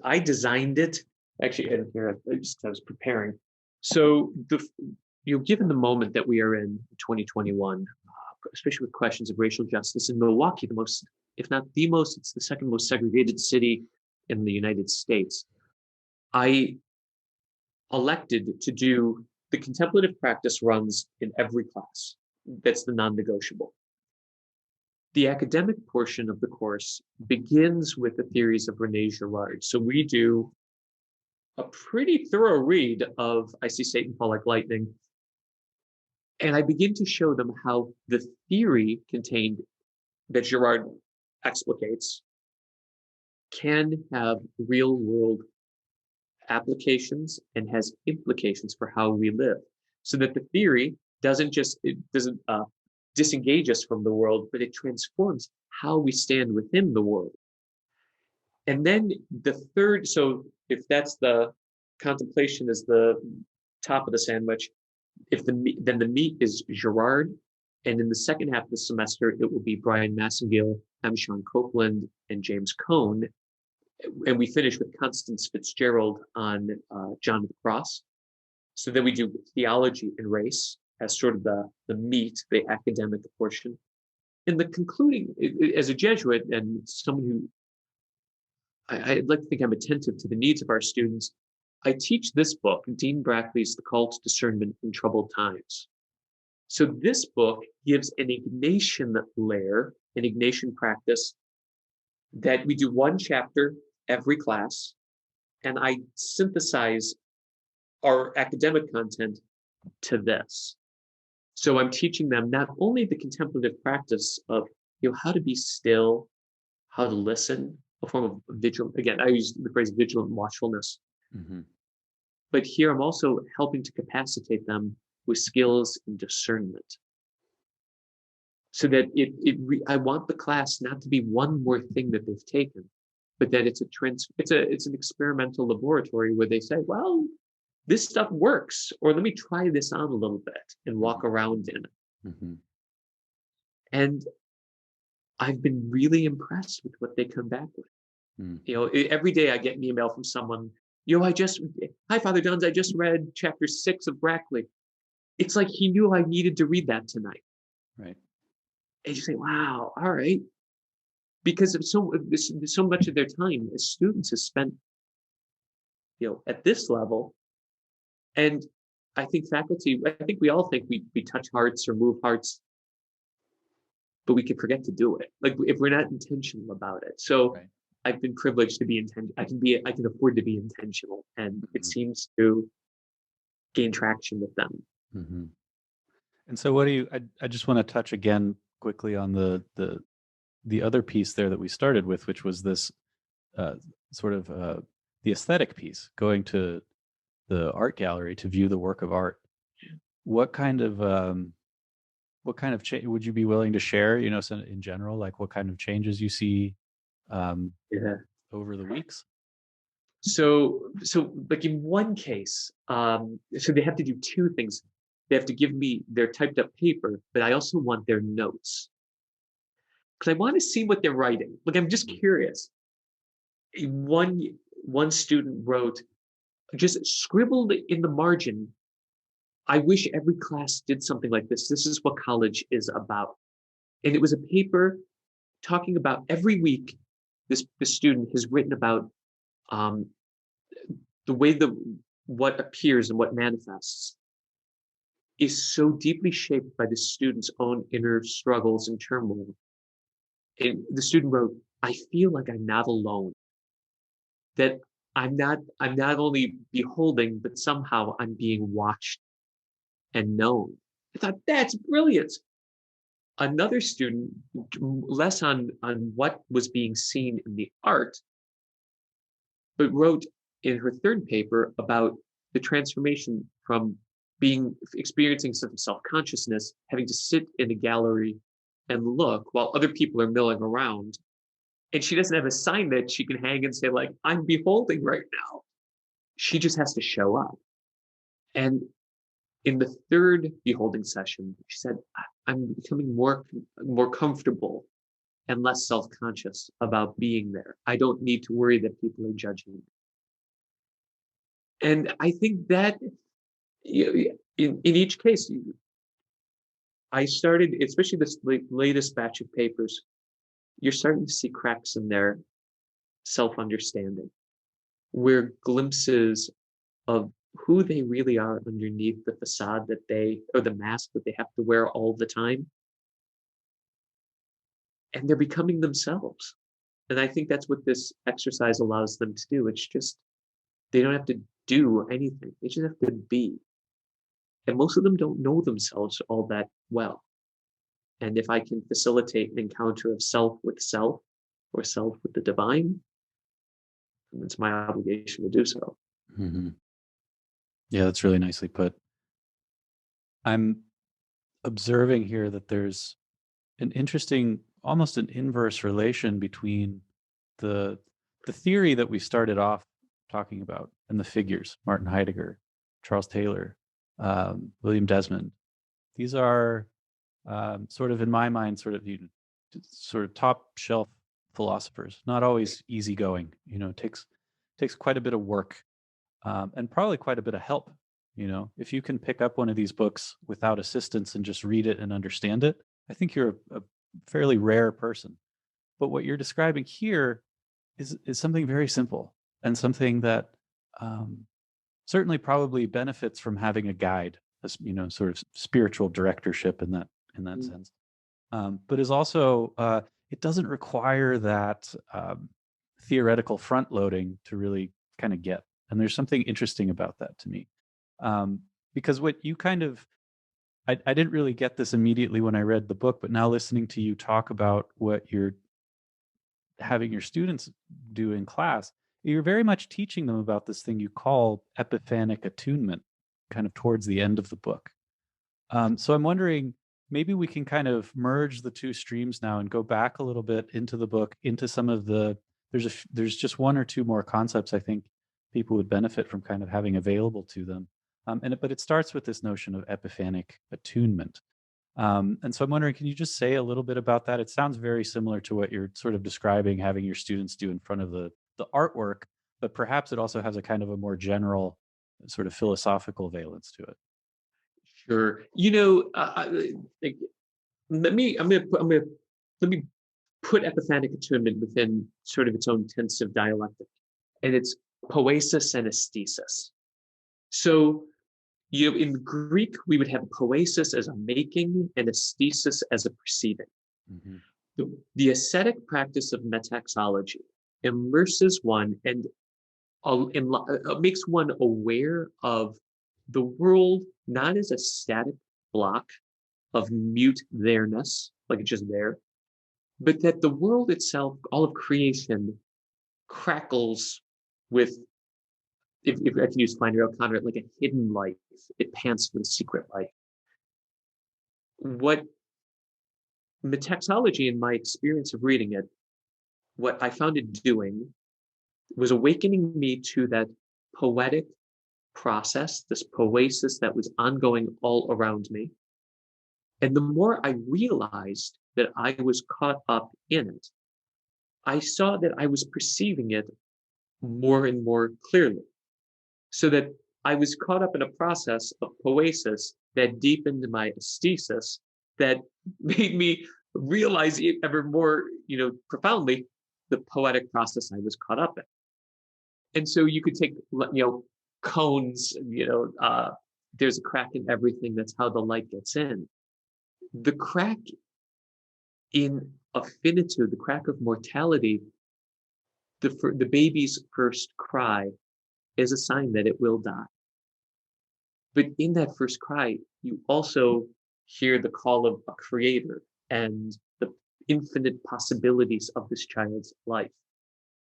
I designed it actually here. I was preparing. So given the moment that we are in 2021, especially with questions of racial justice in Milwaukee, the most, if not the most, it's the second most segregated city in the United States. I elected to do the contemplative practice runs in every class. That's the non-negotiable. The academic portion of the course begins with the theories of René Girard. So we do a pretty thorough read of I See Satan Fall Like Lightning. And I begin to show them how the theory contained that Girard explicates can have real world applications and has implications for how we live. So that the theory doesn't disengage us from the world, but it transforms how we stand within the world. And then the third, so if that's the contemplation is the top of the sandwich, then the meat is Girard. And in the second half of the semester, it will be Brian Massengill, M. Sean Copeland, and James Cone. And we finish with Constance Fitzgerald on John of the Cross. So then we do theology and race as sort of the meat, the academic portion. And the concluding, as a Jesuit and someone who I'd like to think I'm attentive to the needs of our students, I teach this book, Dean Brackley's The Call to Discernment in Troubled Times. So this book gives an Ignatian layer, an Ignatian practice that we do one chapter every class, and I synthesize our academic content to this. So I'm teaching them not only the contemplative practice of how to be still, how to listen, a form of vigilant. Again, I use the phrase vigilant watchfulness. But here I'm also helping to capacitate them with skills in discernment. So that I want the class not to be one more thing that they've taken, but that it's an experimental laboratory where they say, well, this stuff works, or let me try this on a little bit and walk around in it. And I've been really impressed with what they come back with. Every day I get an email from someone, hi, Father Duns, I just read chapter 6 of Brackley. It's like he knew I needed to read that tonight. Right. And you say, wow, all right. Because of so much of their time as students is spent, at this level. And I think we all think we touch hearts or move hearts, but we can forget to do it. Like if we're not intentional about it. So right. I've been privileged to be intentional. I can afford to be intentional, and it seems to gain traction with them. And so I just want to touch again quickly on the other piece there that we started with, which was this sort of the aesthetic piece, going to the art gallery to view the work of art. What kind of change would you be willing to share, so in general, like what kind of changes you see over the weeks? So like in one case, so they have to do two things. They have to give me their typed up paper, but I also want their notes. Because I want to see what they're writing. Like, I'm just curious. One student wrote, just scribbled in the margin, I wish every class did something like this. This is what college is about. And it was a paper talking about every week, this student has written about um, the way what appears and what manifests is so deeply shaped by the student's own inner struggles and turmoil. And the student wrote, "I feel like I'm not alone, that I'm not only beholding, but somehow I'm being watched and known." I thought, that's brilliant. Another student, less on what was being seen in the art, but wrote in her third paper about the transformation from experiencing some self-consciousness, having to sit in a gallery and look while other people are milling around. And she doesn't have a sign that she can hang and say, like, "I'm beholding right now." She just has to show up. And in the third beholding session, she said, "I'm becoming more comfortable and less self-conscious about being there. I don't need to worry that people are judging me." And I think that, in each case, I started, especially this latest batch of papers, you're starting to see cracks in their self-understanding, where glimpses of who they really are underneath the facade or the mask that they have to wear all the time, and they're becoming themselves. And I think that's what this exercise allows them to do. It's just, they don't have to do anything. They just have to be. And most of them don't know themselves all that well. And if I can facilitate an encounter of self with self or self with the divine, then it's my obligation to do so. Mm-hmm. Yeah, that's really nicely put. I'm observing here that there's an interesting, almost an inverse relation between the theory that we started off talking about and the figures, Martin Heidegger, Charles Taylor, William Desmond. These are sort of, in my mind, sort of top shelf philosophers. Not always easygoing. It takes quite a bit of work, and probably quite a bit of help. If you can pick up one of these books without assistance and just read it and understand it, I think you're a fairly rare person. But what you're describing here is something very simple, and something that certainly probably benefits from having a guide, sort of spiritual directorship in that sense. But is also, it doesn't require that theoretical front loading to really kind of get. And there's something interesting about that to me, because what you kind of, I didn't really get this immediately when I read the book, but now listening to you talk about what you're having your students do in class, you're very much teaching them about this thing you call epiphanic attunement, kind of towards the end of the book. So I'm wondering, maybe we can kind of merge the two streams now and go back a little bit into the book, into some of the, there's just one or two more concepts I think people would benefit from kind of having available to them. But it starts with this notion of epiphanic attunement. And so I'm wondering, can you just say a little bit about that? It sounds very similar to what you're sort of describing, having your students do in front of the artwork, but perhaps it also has a kind of a more general sort of philosophical valence to it. Sure. Like, let me put epiphanic attunement within sort of its own tensive dialectic, and it's poesis and aesthesis. So, in Greek, we would have poesis as a making and aesthesis as a perceiving. Mm-hmm. The ascetic practice of metaxology immerses one and makes one aware of the world not as a static block of mute there-ness, like it's just there, but that the world itself, all of creation, crackles with, if I can use Flannery O'Connor, like a hidden light. It pants for the secret light. What metaxology, in my experience of reading it, what I found it doing was awakening me to that poetic process, this poesis that was ongoing all around me. And the more I realized that I was caught up in it, I saw that I was perceiving it more and more clearly. So that I was caught up in a process of poesis that deepened my aesthesis, that made me realize it ever more, profoundly, the poetic process I was caught up in. And so you could take, cones, there's a crack in everything. That's how the light gets in. The crack in finitude, the crack of mortality, the baby's first cry is a sign that it will die. But in that first cry, you also hear the call of a creator and the infinite possibilities of this child's life.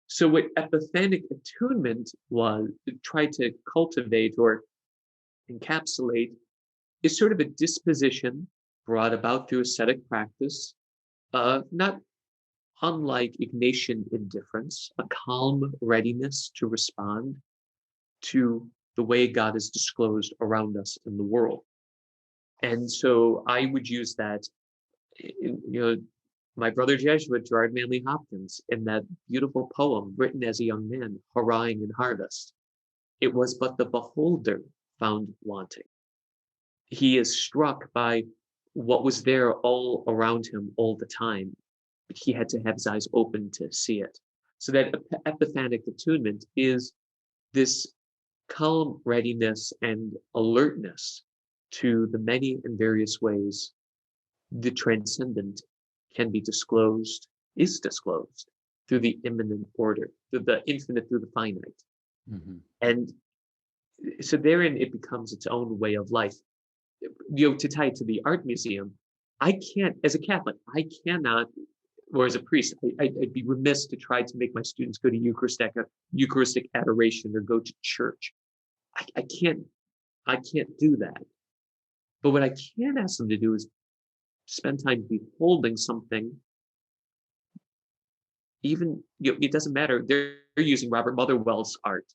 So what epiphanic attunement tried to cultivate or encapsulate is sort of a disposition brought about through ascetic practice, not unlike Ignatian indifference, a calm readiness to respond to the way God is disclosed around us in the world. And so I would use that, my brother Jesuit, Gerard Manley Hopkins, in that beautiful poem written as a young man, Hurrahing in Harvest. It was but the beholder found wanting. He is struck by what was there all around him all the time, but he had to have his eyes open to see it. So that epiphanic attunement is this calm readiness and alertness to the many and various ways the transcendent can be disclosed, is disclosed through the immanent order, through the infinite, through the finite. Mm-hmm. And so therein it becomes its own way of life. To tie it to the art museum, I can't, as a Catholic, I cannot, or as a priest, I'd be remiss to try to make my students go to Eucharistic adoration or go to church. I can't do that. But what I can ask them to do is spend time beholding something. Even, it doesn't matter. They're using Robert Motherwell's art.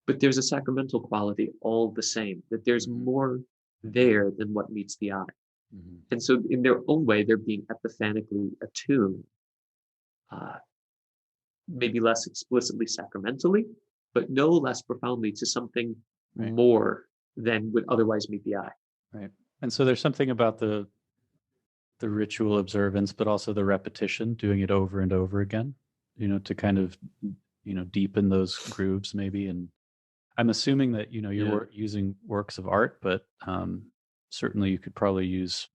But there's a sacramental quality all the same, that there's more there than what meets the eye. Mm-hmm. And so in their own way, they're being epiphanically attuned, maybe less explicitly sacramentally, but no less profoundly to something more than would otherwise meet the eye. Right. And so there's something about the ritual observance, but also the repetition, doing it over and over again, to kind of, deepen those grooves maybe. And I'm assuming that, you're using works of art, but certainly you could probably use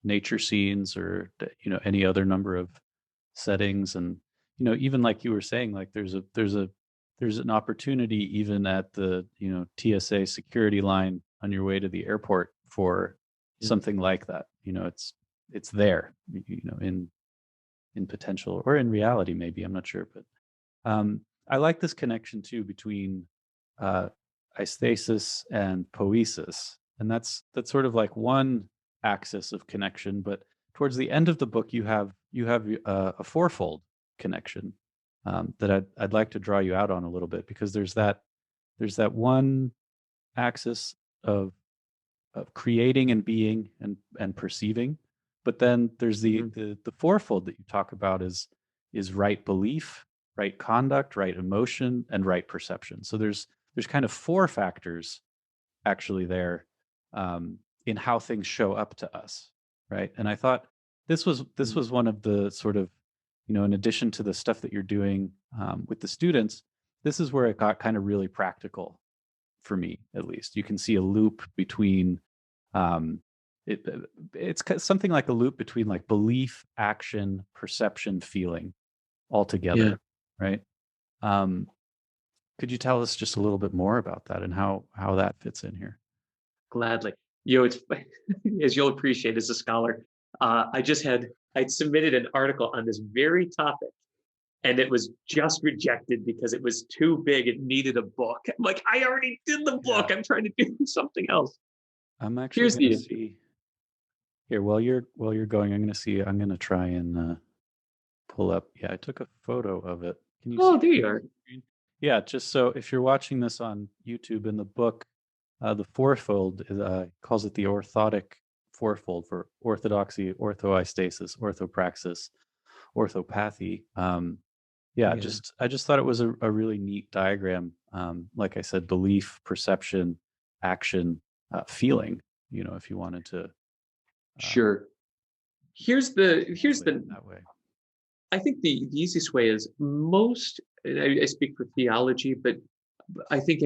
nature scenes or, any other number of settings. And, even like you were saying, like there's an opportunity even at the, TSA security line on your way to the airport for something like that. It's there, in potential or in reality, maybe, I'm not sure. But I like this connection too between aesthesis and poesis. And that's sort of like one axis of connection, but towards the end of the book, you have a fourfold connection that I'd like to draw you out on a little bit, because there's that one axis of creating and being and perceiving, but then there's the fourfold that you talk about is right belief, right conduct, right emotion, and right perception. So there's kind of four factors actually there in how things show up to us, right? And I thought this was one of the sort of, in addition to the stuff that you're doing with the students, this is where it got kind of really practical for me, at least. You can see a loop between it's something like a loop between like belief, action, perception, feeling all together, right? Could you tell us just a little bit more about that and how that fits in here? Gladly. It's as you'll appreciate as a scholar, I'd submitted an article on this very topic, and it was just rejected because it was too big. It needed a book. I'm like, I already did the book. I'm trying to do something else. I'm actually going to see here while you're going. I'm going to try and pull up. Yeah, I took a photo of it. Can you? Oh, there you are. Yeah, just so if you're watching this on YouTube, in the book, the fourfold calls it the orthotic fourfold for orthodoxy, orthoistasis, orthopraxis, orthopathy. I just thought it was a really neat diagram. Like I said, belief, perception, action, feeling. If you wanted to. Sure. here's the that way. I think the easiest way is most, and I speak for theology, but I think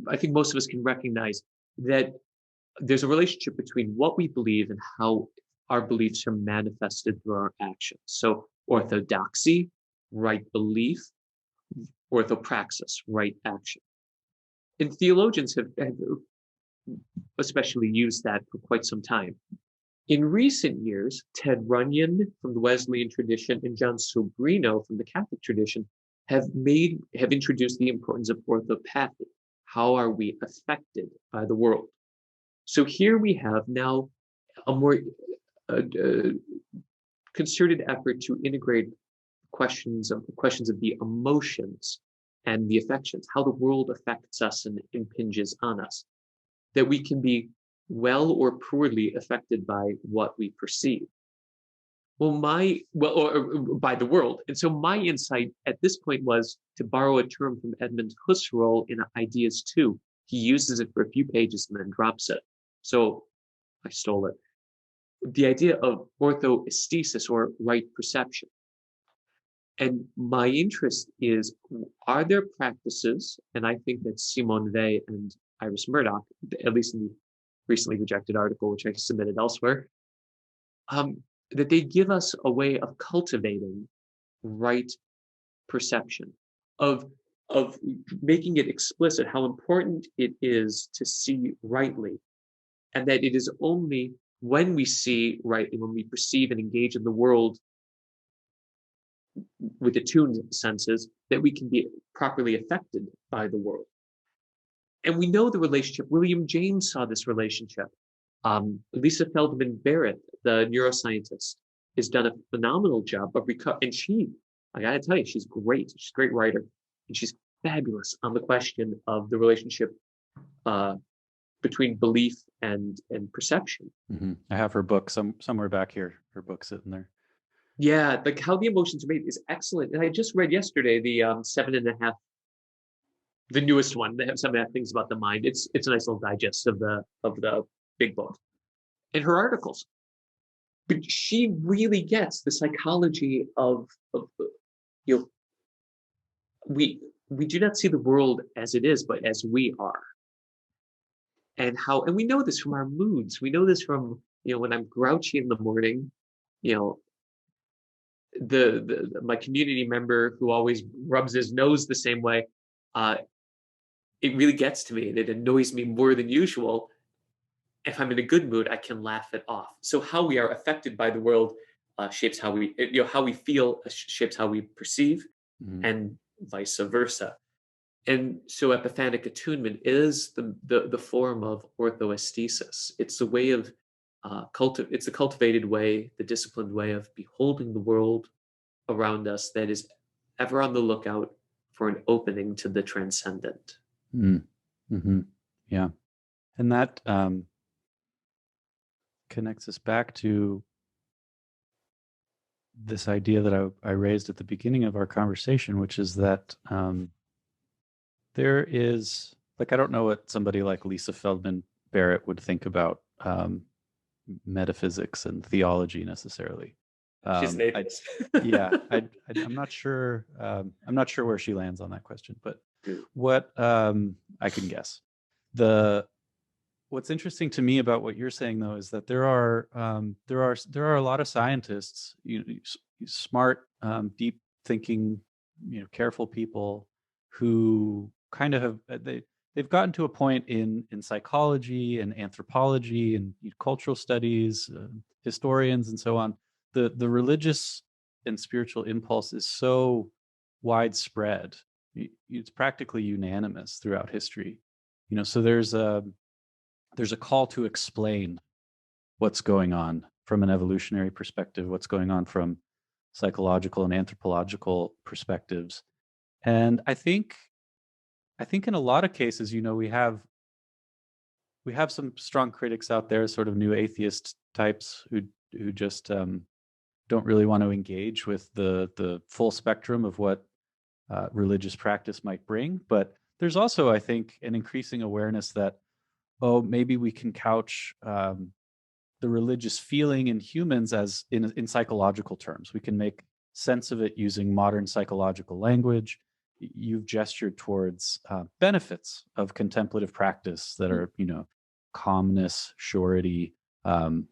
I think most of us can recognize that there's a relationship between what we believe and how our beliefs are manifested through our actions. So orthodoxy, right belief, orthopraxis, right action. And theologians have especially used that for quite some time. In recent years, Ted Runyon from the Wesleyan tradition and John Sobrino from the Catholic tradition have introduced the importance of orthopathy. How are we affected by the world? So here we have now a more uh, concerted effort to integrate questions of the emotions and the affections, how the world affects us and impinges on us, that we can be well or poorly affected by what we perceive. Or by the world. And so my insight at this point was to borrow a term from Edmund Husserl in Ideas 2. He uses it for a few pages and then drops it. So I stole it. The idea of orthoaesthesis, or right perception. And my interest is, are there practices, and I think that Simone Weil and Iris Murdoch, at least in the recently rejected article, which I submitted elsewhere, that they give us a way of cultivating right perception, of making it explicit how important it is to see rightly, and that it is only when we see rightly, when we perceive and engage in the world with attuned senses, that we can be properly affected by the world. And we know the relationship. William James saw this relationship. Lisa Feldman Barrett, the neuroscientist, has done a phenomenal job of and I gotta tell you, she's great. She's a great writer, and she's fabulous on the question of the relationship between belief and perception. Mm-hmm. I have her book somewhere back here. Her book sitting there. Yeah, like How the Emotions Are Made is excellent. And I just read yesterday the 7.5, the newest one. They have 7.5 things about the mind. It's a nice little digest of the big book and her articles. But she really gets the psychology of we do not see the world as it is, but as we are. And we know this from our moods. We know this from, when I'm grouchy in the morning, my community member who always rubs his nose the same way, it really gets to me and it annoys me more than usual. If I'm in a good mood, I can laugh it off. So how we are affected by the world shapes how we feel, shapes how we perceive, and vice versa. And so epiphanic attunement is the form of orthoaesthesis. It's a way of it's a cultivated way, the disciplined way of beholding the world around us that is ever on the lookout for an opening to the transcendent. Mm-hmm. Yeah. And that connects us back to this idea that I raised at the beginning of our conversation, which is that there is, I don't know what somebody like Lisa Feldman Barrett would think about metaphysics and theology necessarily. She's an atheist. I'm not sure. I'm not sure where she lands on that question, but what I can guess. What's interesting to me about what you're saying, though, is that there are a lot of scientists, smart, deep thinking, careful people who kind of have they've gotten to a point in psychology and anthropology and cultural studies, historians and so on. The religious and spiritual impulse is so widespread; it's practically unanimous throughout history. So there's a call to explain what's going on from an evolutionary perspective, what's going on from psychological and anthropological perspectives. And I think in a lot of cases, we have some strong critics out there, sort of new atheist types who just don't really want to engage with the full spectrum of what religious practice might bring. But there's also, I think, an increasing awareness that, maybe we can couch the religious feeling in humans as in psychological terms. We can make sense of it using modern psychological language. You've gestured towards benefits of contemplative practice that are, calmness, surety, some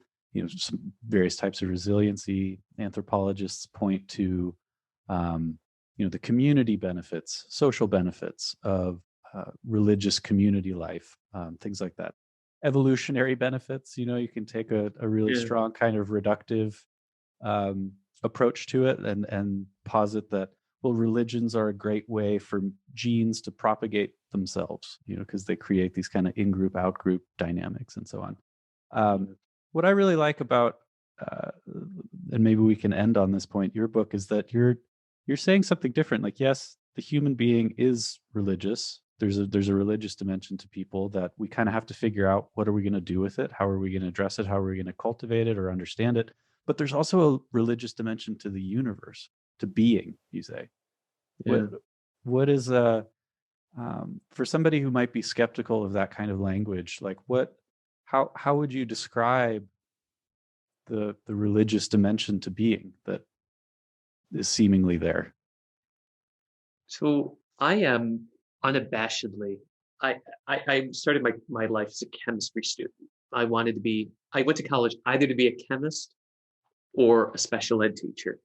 various types of resiliency. Anthropologists point to, the community benefits, social benefits of religious community life, things like that. Evolutionary benefits, you can take a really Yeah. strong kind of reductive approach to it and posit that, well, religions are a great way for genes to propagate themselves, because they create these kind of in-group, out-group dynamics and so on. What I really like about, and maybe we can end on this point, your book, is that you're saying something different. Like, yes, the human being is religious. There's a religious dimension to people that we kind of have to figure out, what are we going to do with it? How are we going to address it? How are we going to cultivate it or understand it? But there's also a religious dimension to the universe, to being, you say. Yeah. What is for somebody who might be skeptical of that kind of language, like how would you describe the religious dimension to being that is seemingly there? So I am unabashedly, I started my life as a chemistry student. I went to college either to be a chemist or a special ed teacher,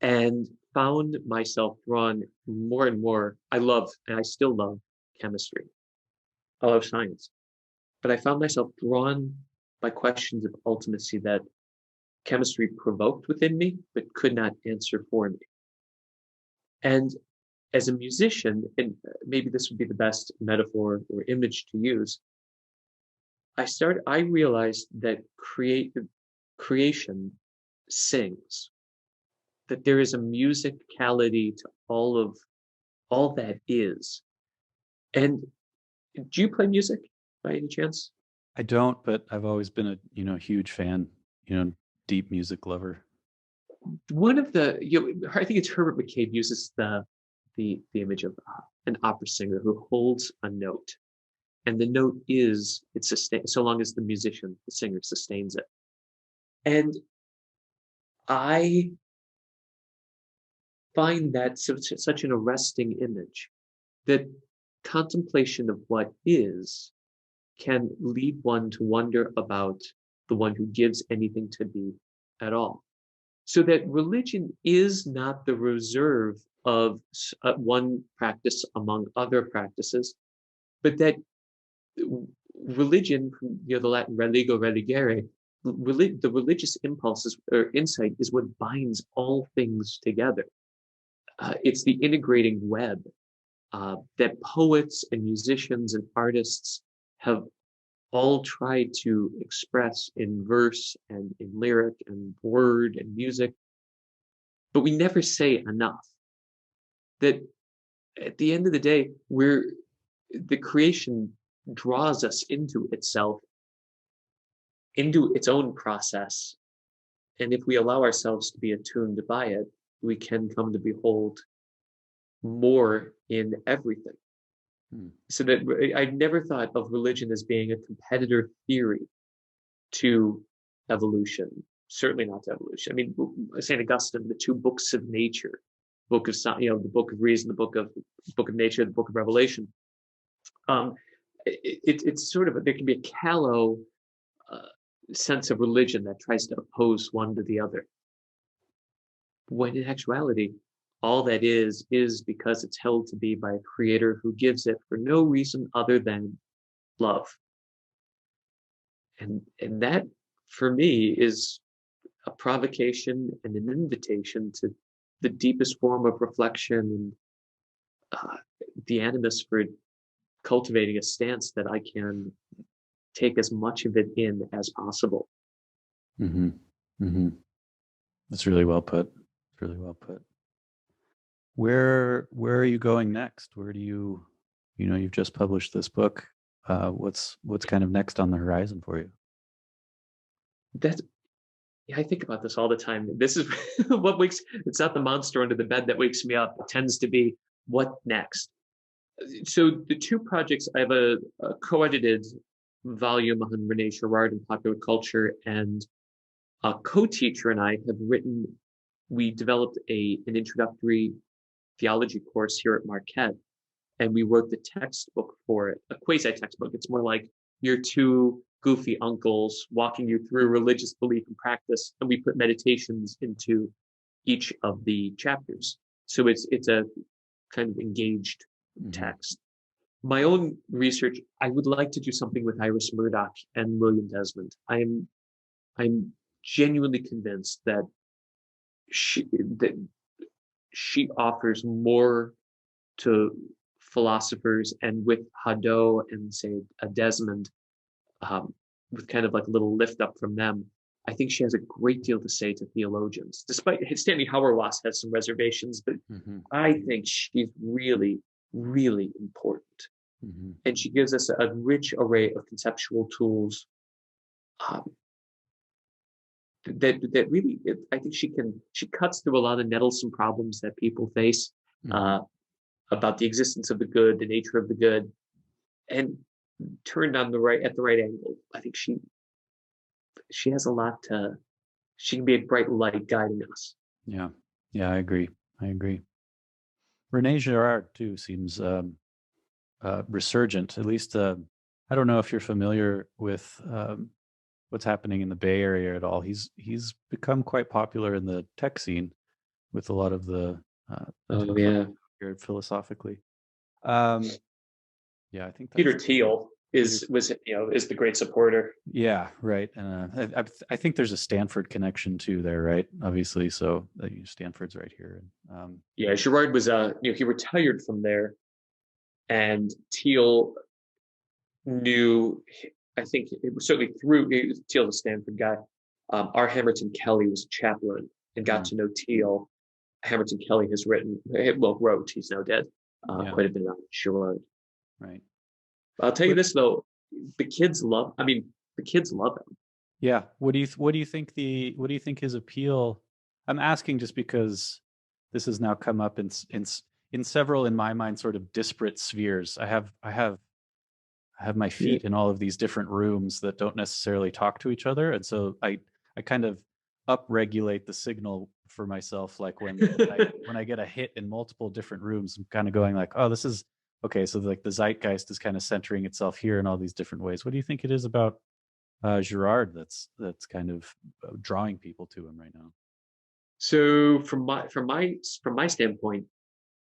and found myself drawn more and more. And I still love chemistry. I love science, but I found myself drawn by questions of ultimacy that chemistry provoked within me, but could not answer for me. And as a musician, and maybe this would be the best metaphor or image to use, I realized that creation sings, that there is a musicality to all that is. And do you play music by any chance? I don't, but I've always been a huge fan, deep music lover. One of the, I think it's Herbert McCabe uses the image of an opera singer who holds a note, and the note it's sustained so long as the singer sustains it. And I find that such an arresting image, that contemplation of what is can lead one to wonder about the one who gives anything to be at all. So that religion is not the reserve of one practice among other practices, but that religion, the Latin religo religere, the religious impulses or insight is what binds all things together. It's the integrating web that poets and musicians and artists have all tried to express in verse and in lyric and word and music. But we never say enough. That at the end of the day, the creation draws us into itself, into its own process. And if we allow ourselves to be attuned by it, we can come to behold more in everything. So that I never thought of religion as being a competitor theory to evolution. Certainly not to evolution. I mean, St. Augustine, the two books of nature, book of the book of reason, the book of nature, the book of Revelation. It's sort of there can be a callow sense of religion that tries to oppose one to the other, when in actuality, all that is because it's held to be by a creator who gives it for no reason other than love. And that, for me, is a provocation and an invitation to the deepest form of reflection and the animus for cultivating a stance that I can take as much of it in as possible. Mm-hmm. Mm-hmm. That's really well put. Really well put. Where are you going next? Where do you've just published this book. What's kind of next on the horizon for you? I think about this all the time. This is it's not the monster under the bed that wakes me up. It tends to be what next. So the two projects, I have a co-edited volume on Rene Girard and popular culture, and a co-teacher and I have we developed an introductory theology course here at Marquette, and we wrote the textbook for it, a quasi-textbook. It's more like your two goofy uncles walking you through religious belief and practice, and we put meditations into each of the chapters. So it's a kind of engaged text. My own research, I would like to do something with Iris Murdoch and William Desmond. I'm genuinely convinced that she offers more to philosophers, and with Hadot and say a Desmond, with kind of like a little lift up from them, I think she has a great deal to say to theologians. Despite Stanley Hauerwas has some reservations, but I think she's really, really important. And she gives us a rich array of conceptual tools that really, I think she cuts through a lot of nettlesome problems that people face about the existence of the good, the nature of the good, and turned on at the right angle. I think she has a lot she can be a bright light guiding us. Yeah, I agree. Rene Girard too seems resurgent. At least I don't know if you're familiar with what's happening in the Bay Area at all. He's become quite popular in the tech scene with a lot of the philosophically. I think Peter Thiel is the great supporter. Yeah, right. And I think there's a Stanford connection too there, right? Obviously, so Stanford's right here. Girard was he retired from there, and Thiel knew. I think it was certainly through Thiel, the Stanford guy. R. Hamilton Kelly was a chaplain and got to know Thiel. Hamilton Kelly has wrote, he's now dead, quite a bit about Girard. Right. I'll tell you this though, the kids love him. Yeah. What do you think his appeal? I'm asking just because this has now come up in several, in my mind, sort of disparate spheres. I have my feet in all of these different rooms that don't necessarily talk to each other, and so I kind of upregulate the signal for myself. Like when I get a hit in multiple different rooms, I'm kind of going like, oh, this is okay. So like the zeitgeist is kind of centering itself here in all these different ways. What do you think it is about Girard that's kind of drawing people to him right now? So from my standpoint,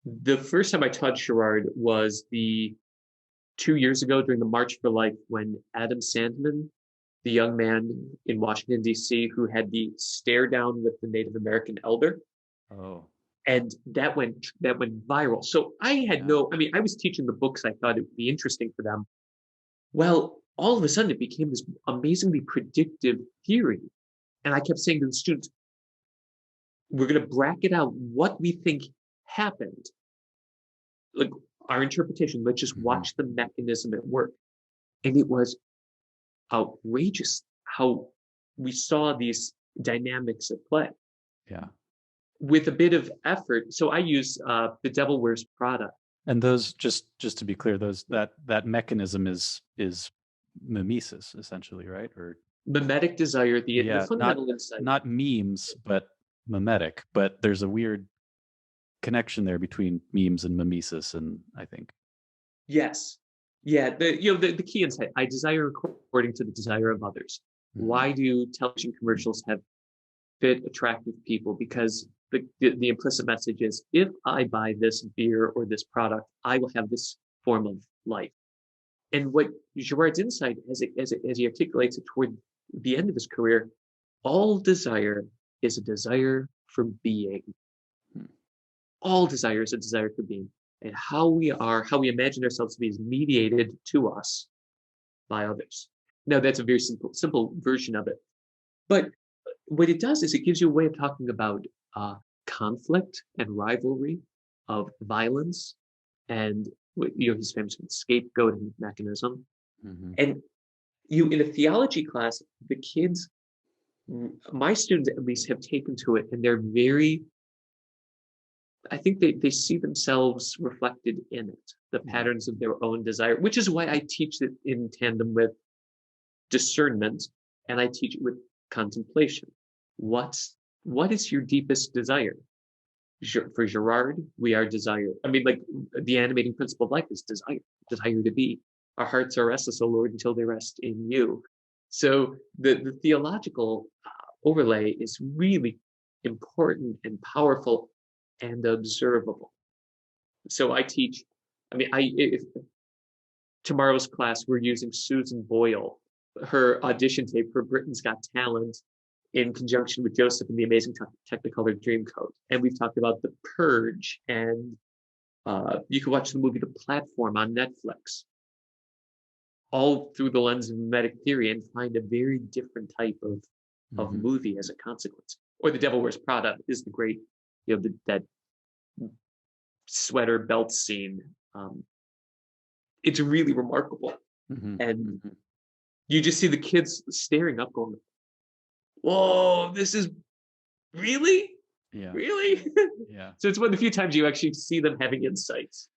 the first time I taught Girard was 2 years ago during the March for Life, when Adam Sandman, the young man in Washington, D.C., who had the stare down with the Native American elder. Oh. And that went viral. So I had I was teaching the books. I thought it would be interesting for them. Well, all of a sudden it became this amazingly predictive theory. And I kept saying to the students, we're going to bracket out what we think happened. Like, our interpretation, let's just watch the mechanism at work. And it was outrageous how we saw these dynamics at play. Yeah. With a bit of effort. So I use The Devil Wears Prada. And those, just to be clear, that mechanism is mimesis, essentially, right? Or mimetic desire, the fundamental insight. Not memes, but mimetic. But there's a weird connection there between memes and mimesis, and I think yes, the key insight: I desire according to the desire of others. Why do television commercials have fit attractive people? Because the implicit message is, if I buy this beer or this product, I will have this form of life. And what Girard's insight, as he articulates it toward the end of his career, all desire is a desire for being. All desire is a desire for being, and how we imagine ourselves to be is mediated to us by others. Now, that's a very simple version of it. But what it does is it gives you a way of talking about conflict and rivalry, of violence, and his famous scapegoating mechanism. And in a theology class, the kids, my students at least, have taken to it, and they're very, I think they see themselves reflected in it, the patterns of their own desire, which is why I teach it in tandem with discernment, and I teach it with contemplation. What is your deepest desire? For Girard, we are desire. I mean, like the animating principle of life is desire, desire to be. Our hearts are restless, O Lord, until they rest in you. So the theological overlay is really important and powerful and observable. So I teach. I mean, if tomorrow's class we're using Susan Boyle, her audition tape for Britain's Got Talent, in conjunction with Joseph and the Amazing Technicolor Dreamcoat. And we've talked about The Purge, and you can watch the movie The Platform on Netflix, all through the lens of mimetic theory, and find a very different type of movie as a consequence. Or The Devil Wears Prada is the great, that sweater belt scene. It's really remarkable. And you just see the kids staring up going, whoa, this is really? Yeah. So it's one of the few times you actually see them having insights.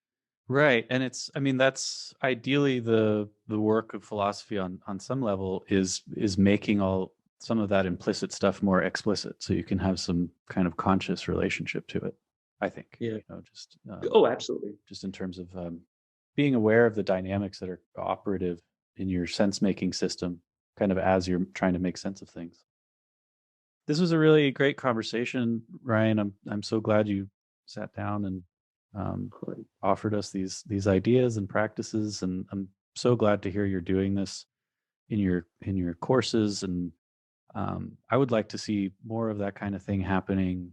Right. And that's ideally the work of philosophy on some level is making some of that implicit stuff more explicit, so you can have some kind of conscious relationship to it, I think. Yeah. Just Absolutely. Just in terms of being aware of the dynamics that are operative in your sense-making system, kind of as you're trying to make sense of things. This was a really great conversation, Ryan. I'm so glad you sat down and offered us these ideas and practices, and I'm so glad to hear you're doing this in your courses. And I would like to see more of that kind of thing happening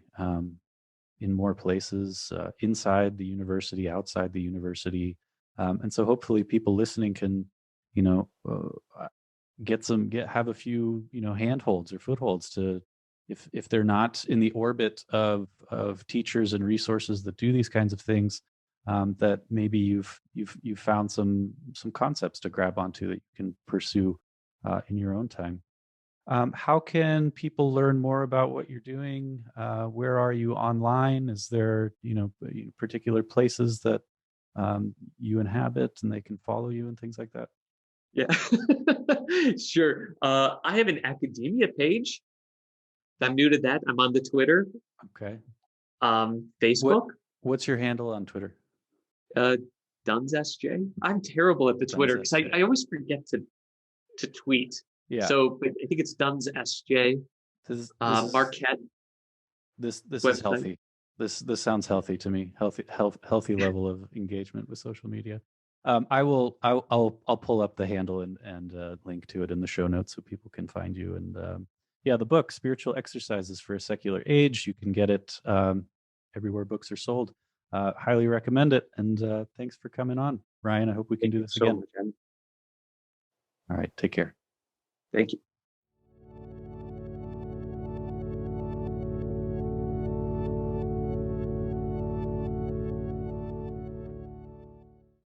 in more places, inside the university, outside the university, and so hopefully people listening can, have a few handholds or footholds to, if they're not in the orbit of teachers and resources that do these kinds of things, that maybe you've found some concepts to grab onto that you can pursue in your own time. How can people learn more about what you're doing? Where are you online? Is there particular places that you inhabit and they can follow you and things like that? Yeah, sure. I have an academia page. I'm new to that. I'm on the Twitter. Okay. Facebook. What's your handle on Twitter? Duns SJ. I'm terrible at the Twitter because I always forget to tweet. Yeah. So, but I think it's Duns SJ. Marquette. This is healthy. This sounds healthy to me. Healthy level of engagement with social media. I'll pull up the handle and link to it in the show notes so people can find you. And the book, Spiritual Exercises for a Secular Age, you can get it everywhere books are sold. Highly recommend it. And thanks for coming on, Ryan. I hope we can do this again. Much, all right, take care. Thank you.